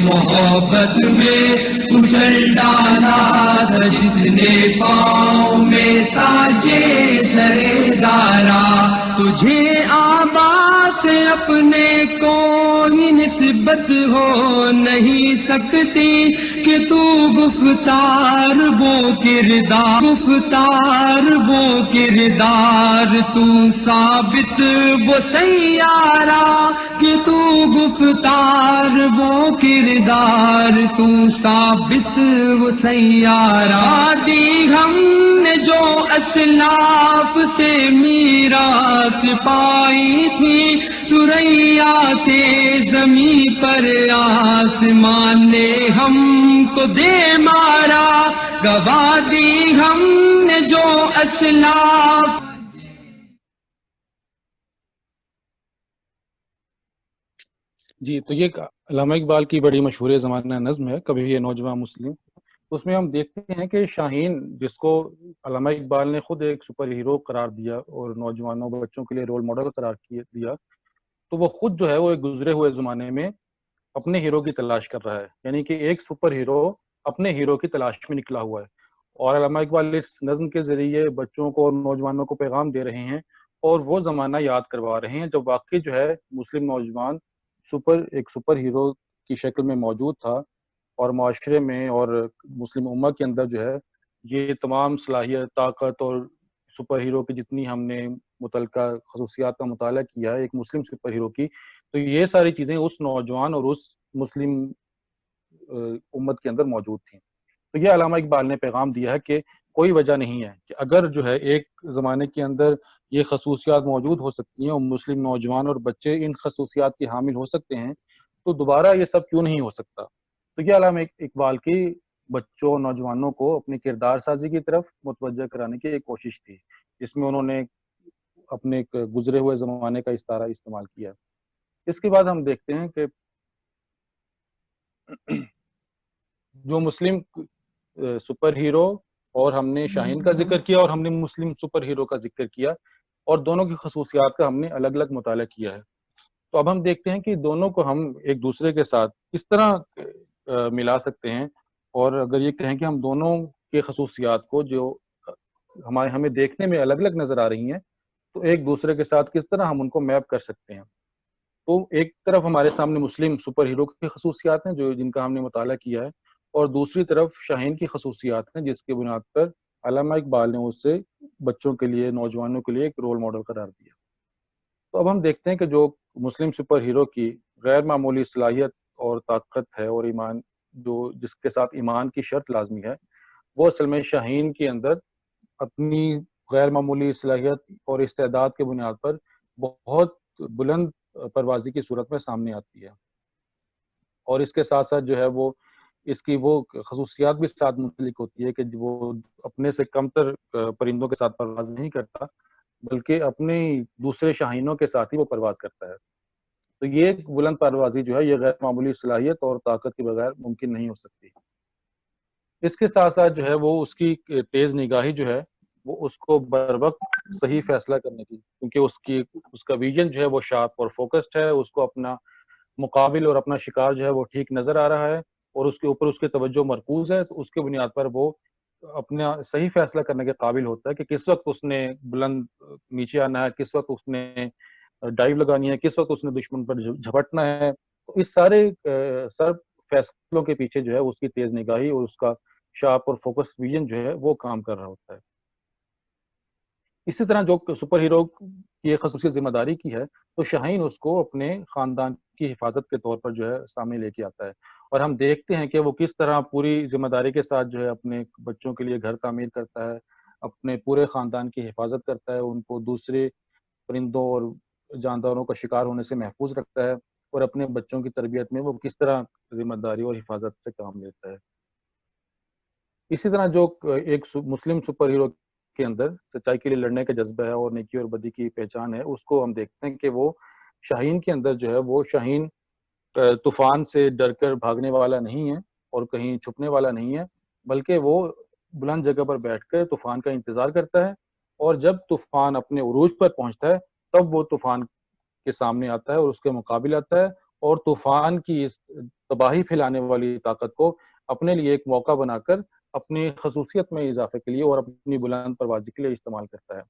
محبت میں اجل ڈالا تھا، جس نے پاؤں میں تاجے سر دارا. تجھے آبا سے اپنے کوئی نسبت ہو نہیں سکتی کہ تو گفتار وہ کردار، گفتار وہ کردار، تو ثابت وہ سیارہ کہ تو گفتار وہ کردار، تو ثابت وہ سیارہ. دی ہم نے جو اسلاف سے میراث پائی تھی، سریا سے زمیں پر آسمان نے ہم کو دے مارا. گوا دی ہم نے جو اسلاف. جی، تو یہ علامہ اقبال کی بڑی مشہور زمانہ نظم ہے کبھی یہ نوجوان مسلم. اس میں ہم دیکھتے ہیں کہ شاہین، جس کو علامہ اقبال نے خود ایک سپر ہیرو قرار دیا اور نوجوانوں بچوں کے لیے رول ماڈل قرار دیا، تو وہ خود جو ہے وہ ایک گزرے ہوئے زمانے میں اپنے ہیرو کی تلاش کر رہا ہے. یعنی کہ ایک سپر ہیرو اپنے ہیرو کی تلاش میں نکلا ہوا ہے، اور علامہ اقبال اس نظم کے ذریعے بچوں کو اور نوجوانوں کو پیغام دے رہے ہیں اور وہ زمانہ یاد کروا رہے ہیں جب واقعی جو ہے مسلم نوجوان ایک سپر ہیرو کی شکل میں موجود تھا، اور معاشرے میں اور مسلم امہ کے اندر جو ہے یہ تمام صلاحیت، طاقت اور سپر ہیرو کی جتنی ہم نے متعلقہ خصوصیات کا مطالعہ کیا ہے ایک مسلم سپر ہیرو کی، تو یہ ساری چیزیں اس نوجوان اور اس مسلم امت کے اندر موجود تھیں. تو یہ علامہ اقبال نے پیغام دیا ہے کہ کوئی وجہ نہیں ہے کہ اگر جو ہے ایک زمانے کے اندر یہ خصوصیات موجود ہو سکتی ہیں اور مسلم نوجوان اور بچے ان خصوصیات کے حامل ہو سکتے ہیں، تو دوبارہ یہ سب کیوں نہیں ہو سکتا. تو یہ علامہ اقبال کی بچوں اور نوجوانوں کو اپنی کردار سازی کی طرف متوجہ کرانے کی ایک کوشش تھی، جس میں انہوں نے اپنے ایک گزرے ہوئے زمانے کا استعارہ استعمال کیا. اس کے بعد ہم دیکھتے ہیں کہ جو مسلم سپر ہیرو، اور ہم نے شاہین کا ذکر کیا اور ہم نے مسلم سپر ہیرو کا ذکر کیا، اور دونوں کی خصوصیات کا ہم نے الگ الگ مطالعہ کیا ہے. تو اب ہم دیکھتے ہیں کہ دونوں کو ہم ایک دوسرے کے ساتھ کس طرح ملا سکتے ہیں، اور اگر یہ کہیں کہ ہم دونوں کے خصوصیات کو جو ہمیں دیکھنے میں الگ الگ نظر آ رہی ہیں، تو ایک دوسرے کے ساتھ کس طرح ہم ان کو میپ کر سکتے ہیں. تو ایک طرف ہمارے سامنے مسلم سپر ہیرو کی خصوصیات ہیں جن کا ہم نے مطالعہ کیا ہے، اور دوسری طرف شاہین کی خصوصیات ہیں جس کی بنیاد پر علامہ اقبال نے اسے بچوں کے لیے، نوجوانوں کے لیے ایک رول ماڈل قرار دیا. تو اب ہم دیکھتے ہیں کہ جو مسلم سپر ہیرو کی غیر معمولی صلاحیت اور طاقت ہے، اور ایمان، جس کے ساتھ ایمان کی شرط لازمی ہے، وہ اصل میں شاہین کے اندر اپنی غیر معمولی صلاحیت اور استعداد کے بنیاد پر بہت بلند پروازی کی صورت میں سامنے آتی ہے. اور اس کے ساتھ ساتھ جو ہے وہ اس کی وہ خصوصیات بھی ساتھ متعلق ہوتی ہے کہ وہ اپنے سے کم تر پرندوں کے ساتھ پرواز نہیں کرتا، بلکہ اپنے دوسرے شاہینوں کے ساتھ ہی وہ پرواز کرتا ہے. تو یہ بلند پروازی جو ہے یہ غیر معمولی صلاحیت اور طاقت کے بغیر ممکن نہیں ہو سکتی. اس کے ساتھ ساتھ جو ہے وہ اس کی تیز نگاہی جو ہے وہ اس کو بر وقت صحیح فیصلہ کرنے کی، کیونکہ اس کا ویژن جو ہے وہ شارپ اور فوکسڈ ہے، اس کو اپنا مقابل اور اپنا شکار جو ہے وہ ٹھیک نظر آ رہا ہے اور اس کے اوپر اس کی توجہ مرکوز ہے. تو اس کے بنیاد پر وہ اپنا صحیح فیصلہ کرنے کے قابل ہوتا ہے کہ کس وقت اس نے بلند نیچے آنا ہے، کس وقت اس نے ڈائیو لگانی ہے، کس وقت اس نے دشمن پر جھپٹنا ہے. تو اس سارے سب فیصلوں کے پیچھے جو ہے اس کی تیز نگاہی اور اس کا شارپ اور فوکس ویژن جو ہے وہ کام کر رہا ہوتا ہے. اسی طرح جو سپر ہیرو کی ایک خصوصی ذمہ داری کی ہے، تو شاہین اس کو اپنے خاندان کی حفاظت کے طور پر جو ہے سامنے لے کے آتا ہے، اور ہم دیکھتے ہیں کہ وہ کس طرح پوری ذمہ داری کے ساتھ جو ہے اپنے بچوں کے لیے گھر تعمیر کرتا ہے، اپنے پورے خاندان کی حفاظت کرتا ہے، ان کو دوسرے پرندوں اور جانداروں کا شکار ہونے سے محفوظ رکھتا ہے، اور اپنے بچوں کی تربیت میں وہ کس طرح ذمہ داری اور حفاظت سے کام لیتا ہے۔ اسی طرح جو ایک مسلم سپر ہیرو کے اندر سچائی کے لیے لڑنے کا جذبہ ہے اور نیکی اور بدی کی پہچان ہے، اس کو ہم دیکھتے ہیں کہ وہ شاہین کے اندر جو ہے وہ شاہین طوفان سے ڈر کر بھاگنے والا نہیں ہے اور کہیں چھپنے والا نہیں ہے، بلکہ وہ بلند جگہ پر بیٹھ کر طوفان کا انتظار کرتا ہے، اور جب طوفان اپنے عروج پر پہنچتا ہے تب وہ طوفان کے سامنے آتا ہے اور اس کے مقابل آتا ہے، اور طوفان کی اس تباہی پھیلانے والی طاقت کو اپنے لیے ایک موقع بنا کر اپنی خصوصیت میں اضافے کے لیے اور اپنی بلند پروازی کے لیے استعمال کرتا ہے۔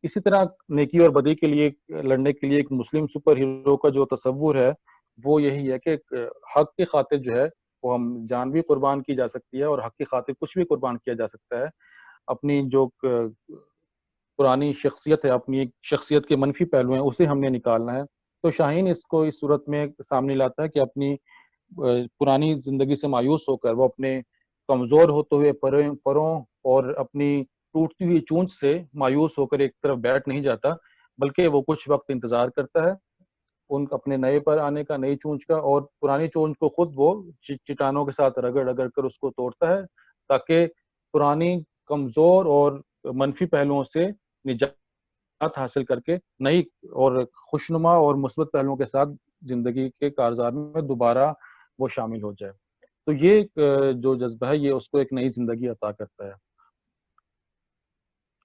اسی طرح نیکی اور بدی کے لیے لڑنے کے لیے ایک مسلم سپر ہیرو کا جو تصور ہے وہ یہی ہے کہ ایک حق کی خاطر جو ہے وہ ہم جان بھی قربان کی جا سکتی ہے، اور حق کی خاطر کچھ بھی قربان کیا جا سکتا ہے۔ اپنی جو پرانی شخصیت ہے، اپنی ایک شخصیت کے منفی پہلو ہیں، اسے ہم نے نکالنا ہے، تو شاہین اس کو اس صورت میں سامنے لاتا ہے کہ اپنی پرانی زندگی سے مایوس ہو کر وہ اپنے کمزور ہوتے ہوئے پروں اور اپنی ٹوٹتی ہوئی چونچ سے مایوس ہو کر ایک طرف بیٹھ نہیں جاتا، بلکہ وہ کچھ وقت انتظار کرتا ہے ان اپنے نئے پر آنے کا، نئی چونچ کا، اور پرانی چونچ کو خود وہ چٹانوں کے ساتھ رگڑ رگڑ کر اس کو توڑتا ہے، تاکہ پرانی کمزور اور منفی پہلوؤں سے نجات حاصل کر کے نئی اور خوشنما اور مثبت پہلوؤں کے ساتھ زندگی کے کارزار میں دوبارہ وہ شامل ہو جائے۔ تو یہ جو جذبہ ہے یہ اس کو ایک نئی زندگی عطا کرتا ہے۔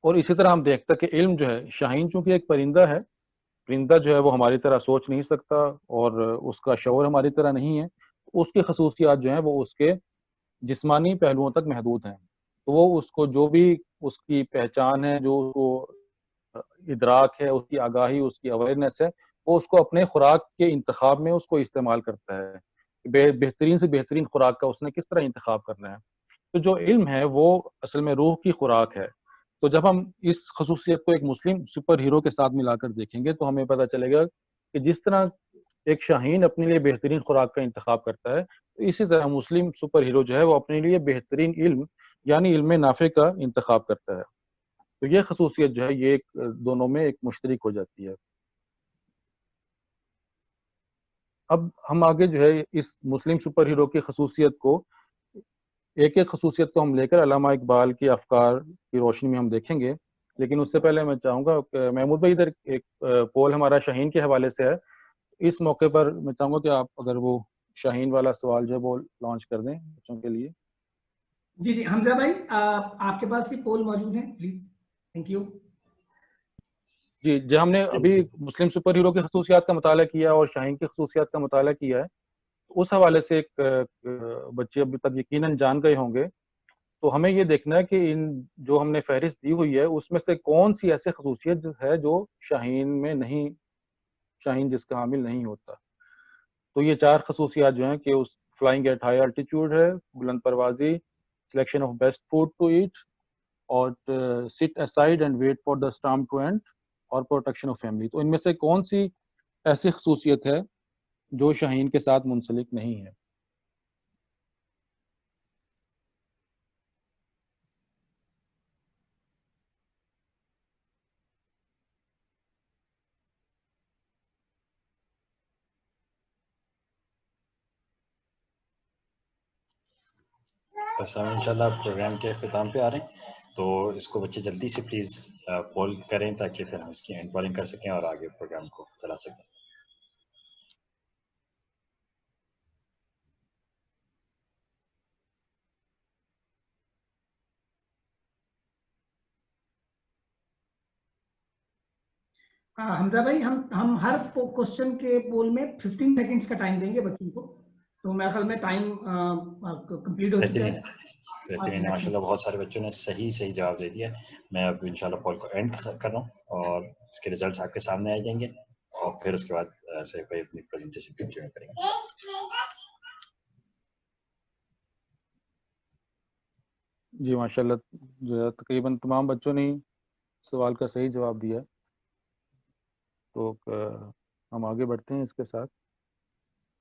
اور اسی طرح ہم دیکھتے ہیں کہ علم جو ہے، شاہین چونکہ ایک پرندہ ہے، پرندہ جو ہے وہ ہماری طرح سوچ نہیں سکتا اور اس کا شعور ہماری طرح نہیں ہے، اس کی خصوصیات جو ہیں وہ اس کے جسمانی پہلوؤں تک محدود ہیں، تو وہ اس کو جو بھی اس کی پہچان ہے، جو اس کو ادراک ہے، اس کی آگاہی، اس کی اویئرنیس ہے، وہ اس کو اپنے خوراک کے انتخاب میں اس کو استعمال کرتا ہے، بہترین سے بہترین خوراک کا اس نے کس طرح انتخاب کرنا ہے۔ تو جو علم ہے وہ اصل میں روح کی خوراک ہے۔ تو جب ہم اس خصوصیت کو ایک مسلم سپر ہیرو کے ساتھ ملا کر دیکھیں گے تو ہمیں پتہ چلے گا کہ جس طرح ایک شاہین اپنے لیے بہترین خوراک کا انتخاب کرتا ہے، تو اسی طرح مسلم سپر ہیرو جو ہے وہ اپنے لیے بہترین علم یعنی علم نافع کا انتخاب کرتا ہے۔ تو یہ خصوصیت جو ہے یہ دونوں میں ایک مشترک ہو جاتی ہے۔ اب ہم آگے جو ہے اس مسلم سپر ہیرو کی خصوصیت کو ایک ایک خصوصیت کو ہم لے کر علامہ اقبال کے افکار کی روشنی میں ہم دیکھیں گے، لیکن اس سے پہلے میں چاہوں گا کہ محمود بھائی ادھر ایک پول ہمارا شاہین کے حوالے سے ہے، اس موقع پر میں چاہوں گا کہ آپ اگر وہ شاہین والا سوال جو ہے وہ لانچ کر دیں بچوں کے لیے۔ جی جی حمزہ بھائی آپ کے پاس یہ پول موجود ہیں پلیز، تھینک یو۔ جی جی، ہم نے ابھی مسلم سپر ہیرو کی خصوصیات کا مطالعہ کیا اور شاہین کی خصوصیات کا مطالعہ کیا ہے، اس حوالے سے ایک بچے ابھی تک یقیناً جان گئے ہوں گے، تو ہمیں یہ دیکھنا ہے کہ ان جو ہم نے فہرست دی ہوئی ہے اس میں سے کون سی ایسی خصوصیت ہے جو شاہین میں نہیں، شاہین جس کا حامل نہیں ہوتا۔ تو یہ چار خصوصیات جو ہیں کہ اس فلائنگ ایٹ ہائی الٹیٹیوڈ ہے، بلند پروازی، selection of best food to eat, اور sit aside and wait for the storm to end, اور پروٹیکشن آف فیملی۔ تو ان میں سے کون سی ایسی خصوصیت ہے جو شاہین کے ساتھ منسلک نہیں ہے؟ بس ہم انشاءاللہ پروگرام کے اختتام پہ آ رہے ہیں، تو اس کو بچے جلدی سے پلیز پول کریں تاکہ پھر ہم اس کی اینڈ پولنگ کر سکیں اور آگے پروگرام کو چلا سکیں۔ حمزہ بھائی ہم ہر کوشچن کے پول میں 15 سیکنڈز کا ٹائم دیں گے بچوں کو، تو میرے خیال میں ٹائم کمپلیٹ ہو چکا ہے۔ بہترین، ماشاء اللہ بہت سارے بچوں نے صحیح جواب دے دیا۔ میں اب انشاءاللہ پول کو اینڈ کر رہا ہوں اور اس کے ریزلٹس آپ کے سامنے آ جائیں گے، اور پھر اس کے بعد سے کوئی اپنی پریزنٹیشن کنٹینیو کریں گے۔ جی ماشاء اللہ جو ہے تقریباً تمام بچوں نے سوال کا صحیح جواب دیا. تو ہم آگے بڑھتے ہیں اس کے ساتھ.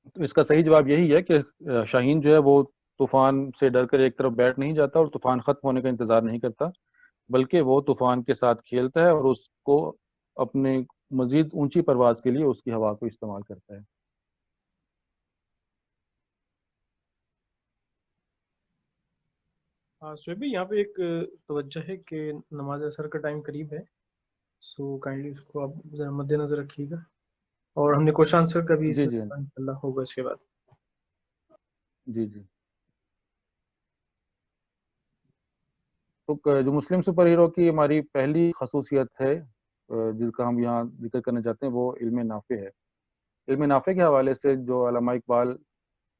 تو اس کا صحیح جواب یہی ہے کہ شاہین جو ہے وہ طوفان سے ڈر کر ایک طرف بیٹھ نہیں جاتا اور طوفان ختم ہونے کا انتظار نہیں کرتا، بلکہ وہ طوفان کے ساتھ کھیلتا ہے اور اس کو اپنے مزید اونچی پرواز کے لیے اس کی ہوا کو استعمال کرتا ہے. شعیب بھائی، یہاں پہ ایک توجہ ہے کہ نماز اثر کا ٹائم قریب ہے، سو کائنڈلی اس کو آپ ذرا مد نظر رکھیے گا، اور ہم نے کوشچن آنسر کا بھی جی اللہ ہوگا اس کے بعد. جی. تو جو مسلم سپر ہیرو کی ہماری پہلی خصوصیت ہے جس کا ہم یہاں ذکر کرنا چاہتے ہیں، وہ علم نافع ہے. علم نافع کے حوالے سے جو علامہ اقبال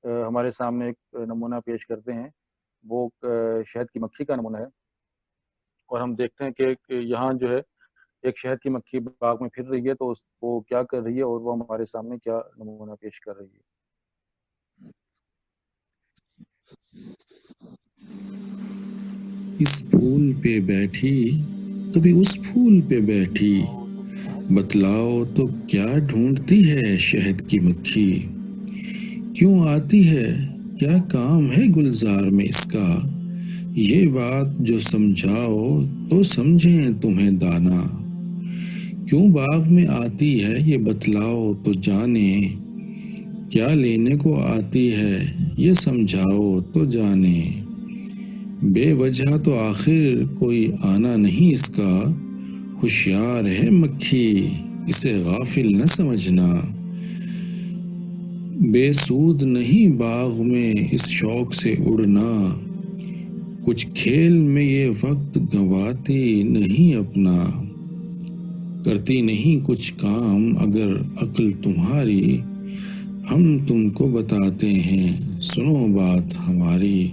ہمارے سامنے ایک نمونہ پیش کرتے ہیں، وہ شہد کی مکھی کا نمونہ ہے. اور ہم دیکھتے ہیں کہ یہاں جو ہے ایک شہد کی مکھی باغ میں پھر رہی ہے، تو اس کو کیا کر رہی ہے اور وہ ہمارے سامنے کیا نمونہ پیش کر رہی ہے. اس پھول پہ بیٹھی کبھی اس پھول پہ بیٹھی، بتلاؤ تو کیا ڈھونڈتی ہے شہد کی مکھی؟ کیوں آتی ہے، کیا کام ہے گلزار میں اس کا؟ یہ بات جو سمجھاؤ تو سمجھیں تمہیں دانا. کیوں باغ میں آتی ہے یہ بتلاؤ تو جانے، کیا لینے کو آتی ہے یہ سمجھاؤ تو جانے. بے وجہ تو آخر کوئی آنا نہیں اس کا، ہوشیار ہے مکھی اسے غافل نہ سمجھنا. بے سود نہیں باغ میں اس شوق سے اڑنا، کچھ کھیل میں یہ وقت گنواتی نہیں اپنا. کرتی نہیں کچھ کام اگر عقل تمہاری، ہم تم کو بتاتے ہیں سنو بات ہماری.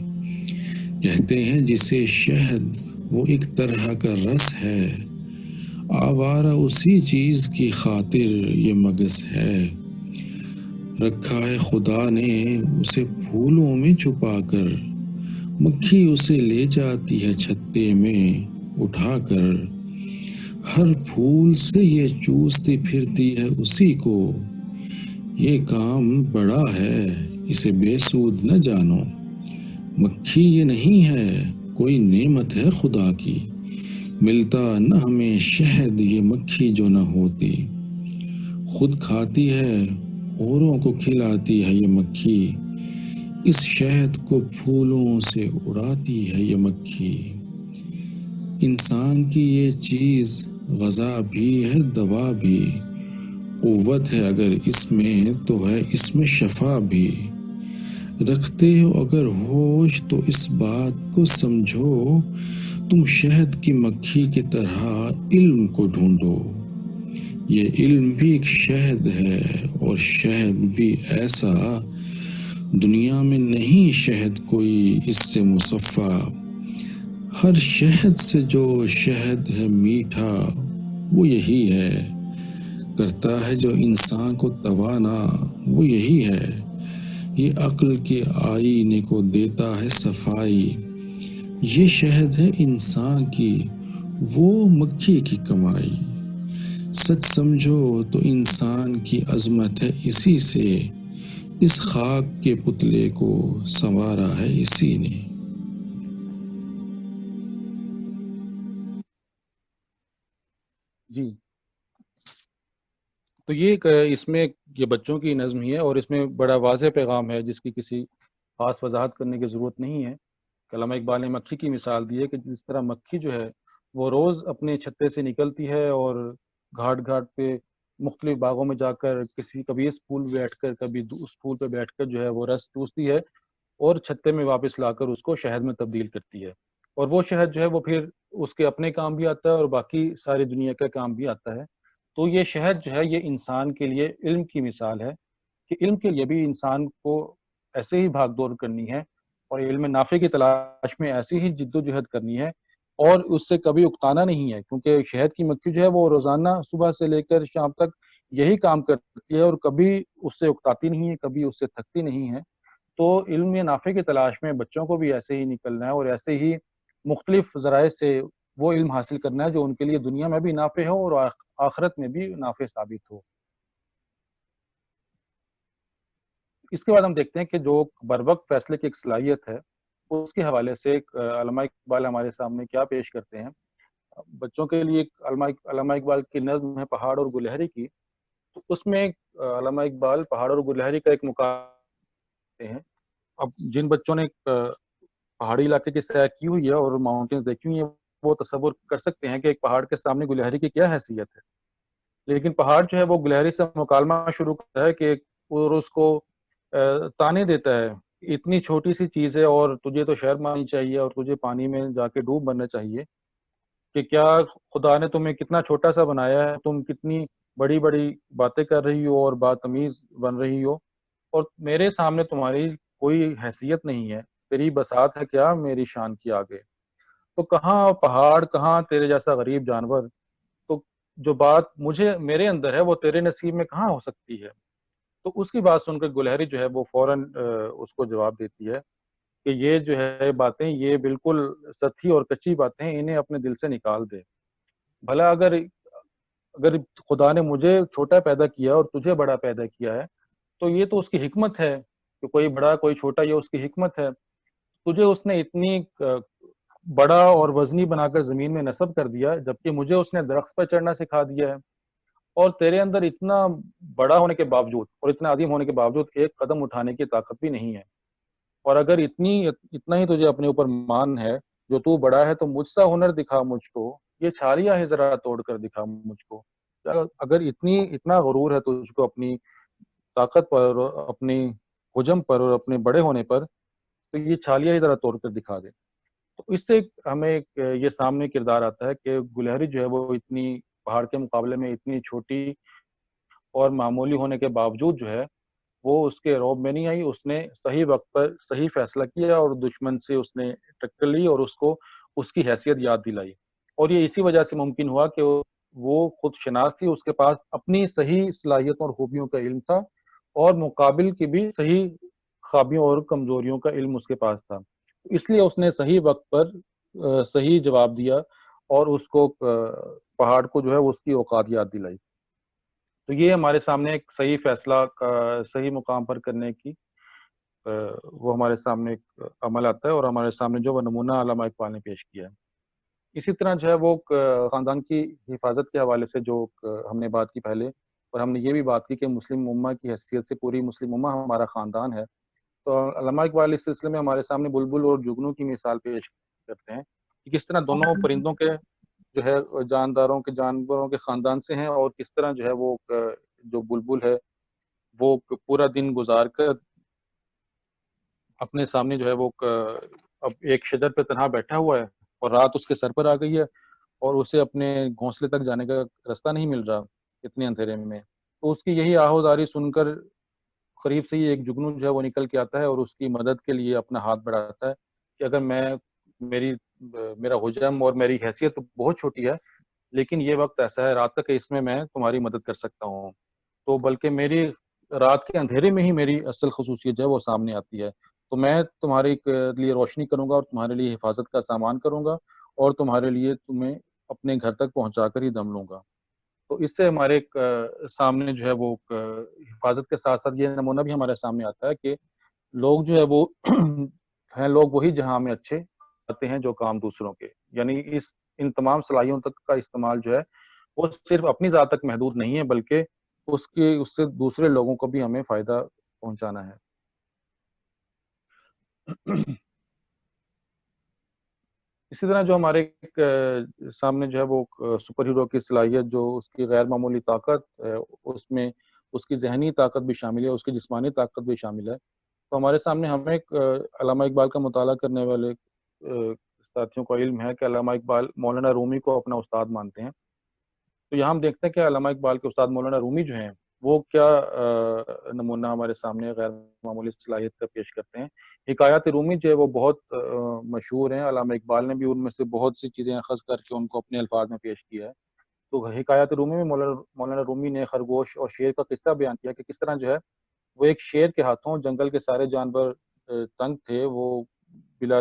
کہتے ہیں جسے شہد وہ ایک طرح کا رس ہے، آوارہ اسی چیز کی خاطر یہ مگس ہے. رکھا ہے خدا نے اسے پھولوں میں چھپا کر، مکھی اسے لے جاتی ہے چھتے میں اٹھا کر. ہر پھول سے یہ چوستی پھرتی ہے اسی کو، یہ کام بڑا ہے اسے بے سود نہ جانو. مکھی یہ نہیں ہے کوئی نعمت ہے خدا کی، ملتا نہ ہمیں شہد یہ مکھی جو نہ ہوتی. خود کھاتی ہے اوروں کو کھلاتی ہے یہ مکھی، اس شہد کو پھولوں سے اڑاتی ہے یہ مکھی. انسان کی یہ چیز غذا بھی ہے دوا بھی، قوت ہے اگر اس میں تو ہے اس میں شفا بھی. رکھتے ہو اگر ہوش تو اس بات کو سمجھو، تم شہد کی مکھی کی طرح علم کو ڈھونڈو. یہ علم بھی ایک شہد ہے اور شہد بھی ایسا، دنیا میں نہیں شہد کوئی اس سے مصفا. ہر شہد سے جو شہد ہے میٹھا وہ یہی ہے، کرتا ہے جو انسان کو توانا وہ یہی ہے. یہ عقل کے آئینے کو دیتا ہے صفائی، یہ شہد ہے انسان کی وہ مکھی کی کمائی. سچ سمجھو تو انسان کی عظمت ہے اسی سے، اس خاک کے پتلے کو سنوارا ہے اسی نے. جی. تو یہ اس میں یہ بچوں کی نظم ہی ہے اور اس میں بڑا واضح پیغام ہے جس کی کسی خاص وضاحت کرنے کی ضرورت نہیں ہے. علامہ اقبال نے مکھی کی مثال دی ہے کہ جس طرح مکھی جو ہے وہ روز اپنے چھتے سے نکلتی ہے اور گھاٹ گھاٹ پہ مختلف باغوں میں جا کر کبھی اس پھول پہ بیٹھ کر کبھی اس پھول پہ بیٹھ کر جو ہے وہ رس چوستی ہے اور چھتے میں واپس لا کر اس کو شہد میں تبدیل کرتی ہے. اور وہ شہد جو ہے وہ پھر اس کے اپنے کام بھی آتا ہے اور باقی ساری دنیا کا کام بھی آتا ہے. تو یہ شہد جو ہے یہ انسان کے لیے علم کی مثال ہے کہ علم کے لیے بھی انسان کو ایسے ہی بھاگ دوڑ کرنی ہے اور علم نافع کی تلاش میں ایسی ہی جد و جہد کرنی ہے اور اس سے کبھی اکتانا نہیں ہے، کیونکہ شہد کی مکھی جو ہے وہ روزانہ صبح سے لے کر شام تک یہی کام کرتی ہے اور کبھی اس سے اکتاتی نہیں ہے، کبھی اس سے تھکتی نہیں ہے. تو علم نافع کی تلاش میں بچوں کو بھی ایسے ہی نکلنا ہے اور ایسے ہی مختلف ذرائع سے وہ علم حاصل کرنا ہے جو ان کے لیے دنیا میں بھی نافع ہو اور آخرت میں بھی نافع ثابت ہو۔ اس کے بعد ہم دیکھتے ہیں کہ جو بروقت فیصلے کی ایک صلاحیت ہے، اس کے حوالے سے علامہ اقبال ہمارے سامنے کیا پیش کرتے ہیں۔ بچوں کے لیے ایک علامہ اقبال کی نظم ہے پہاڑ اور گلہری کی، تو اس میں علامہ اقبال پہاڑ اور گلہری کا ایک مقام ہیں۔ اب جن بچوں نے پہاڑی علاقے کی سیر کی ہوئی ہے اور ماؤنٹینز دیکھی ہوئی ہیں، وہ تصور کر سکتے ہیں کہ ایک پہاڑ کے سامنے گلہری کی کیا حیثیت ہے، لیکن پہاڑ جو ہے وہ گلہری سے مکالمہ شروع کرتا ہے کہ اور اس کو تانے دیتا ہے، اتنی چھوٹی سی چیز ہے اور تجھے تو شرم آنی چاہیے اور تجھے پانی میں جا کے ڈوب مرنا چاہیے، کہ کیا خدا نے تمہیں کتنا چھوٹا سا بنایا ہے، تم کتنی بڑی بڑی باتیں کر رہی ہو اور بدتمیز بن رہی ہو، اور میرے سامنے تمہاری کوئی حیثیت نہیں ہے، تیری بساط ہے کیا میری شان کی آگے۔ تو کہاں پہاڑ، کہاں تیرے جیسا غریب جانور، تو جو بات میرے اندر ہے وہ تیرے نصیب میں کہاں ہو سکتی ہے۔ تو اس کی بات سن کر گلہری جو ہے وہ فوراً اس کو جواب دیتی ہے کہ یہ جو ہے باتیں، یہ بالکل سطحی اور کچی باتیں ہیں، انہیں اپنے دل سے نکال دے۔ بھلا اگر خدا نے مجھے چھوٹا پیدا کیا اور تجھے بڑا پیدا کیا ہے، تو یہ تو اس کی حکمت ہے کہ کوئی بڑا کوئی چھوٹا، یہ اس کی حکمت ہے۔ تجھے اس نے اتنی بڑا اور وزنی بنا کر زمین میں نصب کر دیا، جبکہ مجھے اس نے درخت پر چڑھنا سکھا دیا ہے، اور تیرے اندر اتنا بڑا ہونے کے باوجود اور اتنا عظیم ہونے کے باوجود ایک قدم اٹھانے کی طاقت بھی نہیں ہے۔ اور اگر اتنا ہی تجھے اپنے اوپر مان ہے، جو تو بڑا ہے، تو مجھ سا ہنر دکھا مجھ کو، یہ چھالیاں ہی ذرا توڑ کر دکھا مجھ کو۔ اگر اتنا غرور ہے تجھ کو اپنی طاقت پر اور اپنی حجم پر اور اپنے بڑے ہونے پر، تو یہ چھالیاں ہی ذرا توڑ کر دکھا دے۔ تو اس سے ہمیں یہ سامنے کردار آتا ہے کہ گلہری جو ہے وہ اتنی پہاڑ کے مقابلے میں اتنی چھوٹی اور معمولی ہونے کے باوجود جو ہے وہ اس کے روب میں نہیں آئی، اس نے صحیح وقت پر صحیح فیصلہ کیا اور دشمن سے اس نے ٹکر لی اور اس کو اس کی حیثیت یاد دلائی۔ اور یہ اسی وجہ سے ممکن ہوا کہ وہ خود شناس تھی، اس کے پاس اپنی صحیح صلاحیتوں اور خوبیوں کا علم تھا، اور مقابل کی بھی صحیح خابیوں اور کمزوریوں کا علم اس کے پاس تھا، اس لیے اس نے صحیح وقت پر صحیح جواب دیا اور اس کو پہاڑ کو جو ہے اس کی اوقات یاد دلائی۔ تو یہ ہمارے سامنے ایک صحیح فیصلہ کا صحیح مقام پر کرنے کی وہ ہمارے سامنے ایک عمل آتا ہے، اور ہمارے سامنے جو وہ نمونہ علامہ اقبال نے پیش کیا ہے۔ اسی طرح جو ہے وہ خاندان کی حفاظت کے حوالے سے جو ہم نے بات کی پہلے، اور ہم نے یہ بھی بات کی کہ مسلم امہ کی حیثیت سے پوری مسلم امہ ہمارا خاندان ہے، تو علامہ اقبال اس سلسلے میں ہمارے سامنے بلبل اور جگنو کی مثال پیش کرتے ہیں کہ کس طرح دونوں پرندوں کے جو ہے جانوروں کے خاندان سے ہیں، اور کس طرح جو ہے وہ جو بلبل ہے وہ پورا دن گزار کر اپنے سامنے جو ہے وہ اب ایک شجر پہ تنہا بیٹھا ہوا ہے اور رات اس کے سر پر آ گئی ہے اور اسے اپنے گھونسلے تک جانے کا راستہ نہیں مل رہا اتنے اندھیرے میں، تو اس کی یہی آہوازاری سن کر قریب سے ہی ایک جگنو جو ہے وہ نکل کے آتا ہے اور اس کی مدد کے لیے اپنا ہاتھ بڑھاتا ہے کہ اگر میرا حجم اور میری حیثیت بہت چھوٹی ہے، لیکن یہ وقت ایسا ہے رات کا کہ اس میں تمہاری مدد کر سکتا ہوں، تو بلکہ میری رات کے اندھیرے میں ہی میری اصل خصوصیت جو ہے وہ سامنے آتی ہے، تو میں تمہارے لیے روشنی کروں گا اور تمہارے لیے حفاظت کا سامان کروں گا اور تمہارے لیے تمہیں اپنے گھر تک پہنچا کر ہی دم لوں گا۔ تو اس سے ہمارے سامنے جو ہے وہ حفاظت کے ساتھ ساتھ یہ نمونہ بھی ہمارے سامنے آتا ہے کہ لوگ جو ہے وہ ہیں لوگ وہی جہاں میں اچھے آتے ہیں جو کام دوسروں کے، یعنی ان تمام صلاحیتوں تک کا استعمال جو ہے وہ صرف اپنی ذات تک محدود نہیں ہے، بلکہ اس سے دوسرے لوگوں کو بھی ہمیں فائدہ پہنچانا ہے۔ اسی طرح جو ہمارے سامنے جو ہے وہ سپر ہیرو کی صلاحیت، جو اس کی غیر معمولی طاقت، اس میں اس کی ذہنی طاقت بھی شامل ہے، اس کی جسمانی طاقت بھی شامل ہے، تو ہمارے سامنے ہمیں علامہ اقبال کا مطالعہ کرنے والے ساتھیوں کو علم ہے کہ علامہ اقبال مولانا رومی کو اپنا استاد مانتے ہیں۔ تو یہاں ہم دیکھتے ہیں کہ علامہ اقبال کے استاد مولانا رومی جو ہیں وہ کیا نمونہ ہمارے سامنے غیر معمولی صلاحیت کا پیش کرتے ہیں۔ حکایات رومی جو ہے وہ بہت مشہور ہیں، علامہ اقبال نے بھی ان میں سے بہت سی چیزیں اخذ کر کے ان کو اپنے الفاظ میں پیش کیا ہے۔ تو حکایات رومی میں مولانا رومی نے خرگوش اور شیر کا قصہ بیان کیا کہ کس طرح جو ہے وہ ایک شیر کے ہاتھوں جنگل کے سارے جانور تنگ تھے، وہ بلا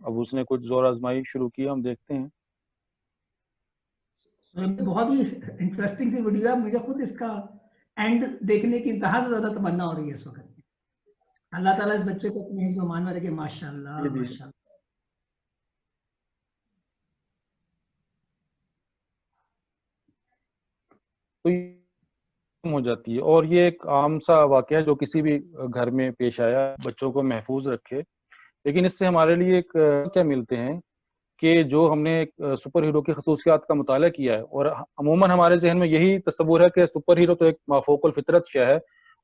اب اس نے کچھ زور آزمائی شروع کی, ہم دیکھتے ہیں. بہت ہی انٹرسٹنگ سی ویڈیو ہے, مجھے خود اس کا اینڈ دیکھنے کی انتہا سے زیادہ تمنا ہو رہی ہے اس وقت. اللہ تعالیٰ اس بچے کو اپنے جو مان رکھے, ماشاء اللہ ماشاء اللہ. تو ہو جاتی ہے, اور یہ ایک عام سا واقعہ ہے جو کسی بھی گھر میں پیش آیا, بچوں کو محفوظ رکھے. لیکن اس سے ہمارے لیے ایک کیا ملتے ہیں کہ جو ہم نے سپر ہیرو کی خصوصیات کا مطالعہ کیا ہے, اور عموماً ہمارے ذہن میں یہی تصور ہے کہ سپر ہیرو تو ایک مافوق الفطرت شے ہے,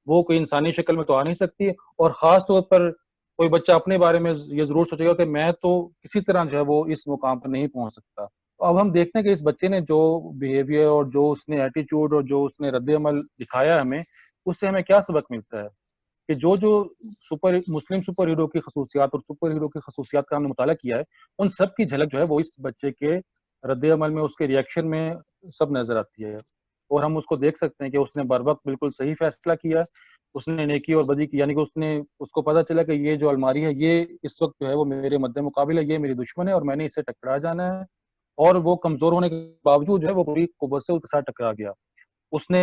وہ کوئی انسانی شکل میں تو آ نہیں سکتی, اور خاص طور پر کوئی بچہ اپنے بارے میں یہ ضرور سوچے گا کہ میں تو کسی طرح جو ہے وہ اس مقام پر نہیں پہنچ سکتا. تو اب ہم دیکھتے ہیں کہ اس بچے نے جو بیہیویئر اور جو اس نے ایٹیچیوڈ اور جو اس نے رد عمل دکھایا ہمیں, اس سے ہمیں کیا سبق ملتا ہے کہ جو مسلم سپر ہیرو کی خصوصیات اور سپر ہیرو کی خصوصیات کا ہم نے مطالعہ کیا ہے, ان سب کی جھلک جو ہے وہ اس بچے کے رد عمل میں, اس کے ریئیکشن میں سب نظر آتی ہے. اور ہم اس کو دیکھ سکتے ہیں کہ اس نے بر وقت بالکل صحیح فیصلہ کیا, اس نے نیکی اور بدی کی, یعنی کہ اس کو پتا چلا کہ یہ جو الماری ہے یہ اس وقت جو ہے وہ میرے مد مقابل ہے, یہ میری دشمن ہے اور میں نے اس سے ٹکرا جانا ہے, اور وہ کمزور ہونے کے باوجود جو ہے وہ پوری قوت سے اس کے ساتھ ٹکرا گیا. اس نے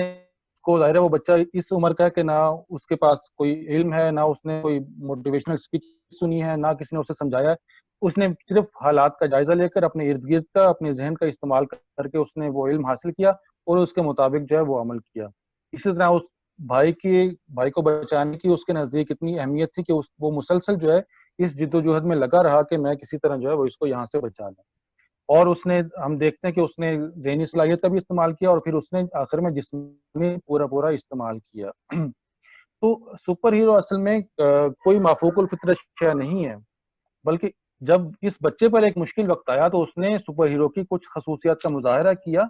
کو ظاہر ہے وہ بچہ اس عمر کا ہے کہ نہ اس کے پاس کوئی علم ہے, نہ اس نے کوئی موٹیویشنل اسپیچ سنی ہے, نہ کسی نے اسے سمجھایا ہے. اس نے صرف حالات کا جائزہ لے کر اپنے ارد گرد کا, اپنے ذہن کا استعمال کر کے اس نے وہ علم حاصل کیا اور اس کے مطابق جو ہے وہ عمل کیا. اسی طرح اس بھائی کو بچانے کی اس کے نزدیک اتنی اہمیت تھی کہ وہ مسلسل جو ہے اس جد و جہد میں لگا رہا کہ میں کسی طرح جو ہے وہ اس کو یہاں سے بچا لوں. اور اس نے, ہم دیکھتے ہیں کہ اس نے ذہنی صلاحیت کا بھی استعمال کیا, اور پھر اس نے آخر میں جسمانی پورا استعمال کیا. تو سپر ہیرو اصل میں کوئی مافوق الفطرت شے نہیں ہے, بلکہ جب اس بچے پر ایک مشکل وقت آیا تو اس نے سپر ہیرو کی کچھ خصوصیات کا مظاہرہ کیا,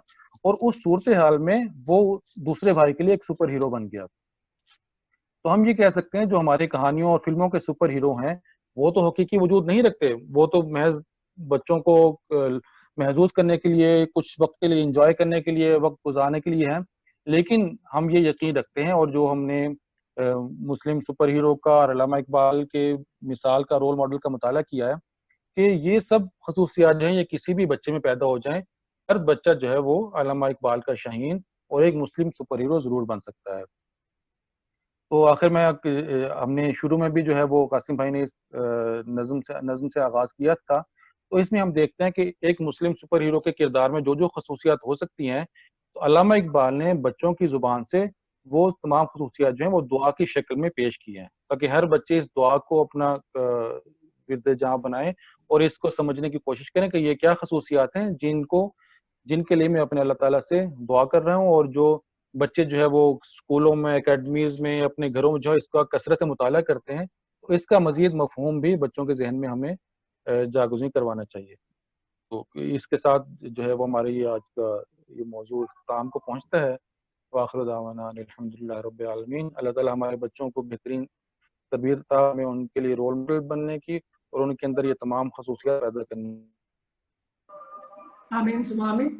اور اس صورتحال میں وہ دوسرے بھائی کے لیے ایک سپر ہیرو بن گیا. تو ہم یہ کہہ سکتے ہیں جو ہماری کہانیوں اور فلموں کے سپر ہیرو ہیں وہ تو حقیقی وجود نہیں رکھتے, وہ تو محض بچوں کو محظوظ کرنے کے لیے, کچھ وقت کے لیے انجوائے کرنے کے لیے, وقت گزارنے کے لیے ہیں. لیکن ہم یہ یقین رکھتے ہیں, اور جو ہم نے مسلم سپر ہیرو کا اور علامہ اقبال کے مثال کا, رول ماڈل کا مطالعہ کیا ہے کہ یہ سب خصوصیات جو ہیں یہ کسی بھی بچے میں پیدا ہو جائیں, ہر بچہ جو ہے وہ علامہ اقبال کا شاہین اور ایک مسلم سپر ہیرو ضرور بن سکتا ہے. تو آخر میں ہم نے شروع میں بھی جو ہے وہ قاسم بھائی نے اس نظم سے آغاز کیا تھا, تو اس میں ہم دیکھتے ہیں کہ ایک مسلم سپر ہیرو کے کردار میں جو خصوصیات ہو سکتی ہیں, تو علامہ اقبال نے بچوں کی زبان سے وہ تمام خصوصیات جو ہیں وہ دعا کی شکل میں پیش کی ہیں, تاکہ ہر بچے اس دعا کو اپنا ورد جاں بنائیں اور اس کو سمجھنے کی کوشش کریں کہ یہ کیا خصوصیات ہیں جن کے لیے میں اپنے اللہ تعالیٰ سے دعا کر رہا ہوں. اور جو بچے جو ہے وہ اسکولوں میں, اکیڈمیز میں, اپنے گھروں میں جو ہے اس کا کثرت سے مطالعہ کرتے ہیں, تو اس کا مزید مفہوم بھی بچوں کے ذہن میں ہمیں جاگزیں کروانا چاہیے. تو اس کے ساتھ جو ہے وہ ہمارے یہ آج کا یہ موضوع اختتام کو پہنچتا ہے. وآخر دعوانا الحمدللہ رب العالمین. اللہ تعالیٰ ہمارے بچوں کو بہترین تربیت عطا میں ان کے لیے رول ماڈل بننے کی اور ان کے اندر یہ تمام خصوصیات پیدا کرنے. آمین ثم آمین.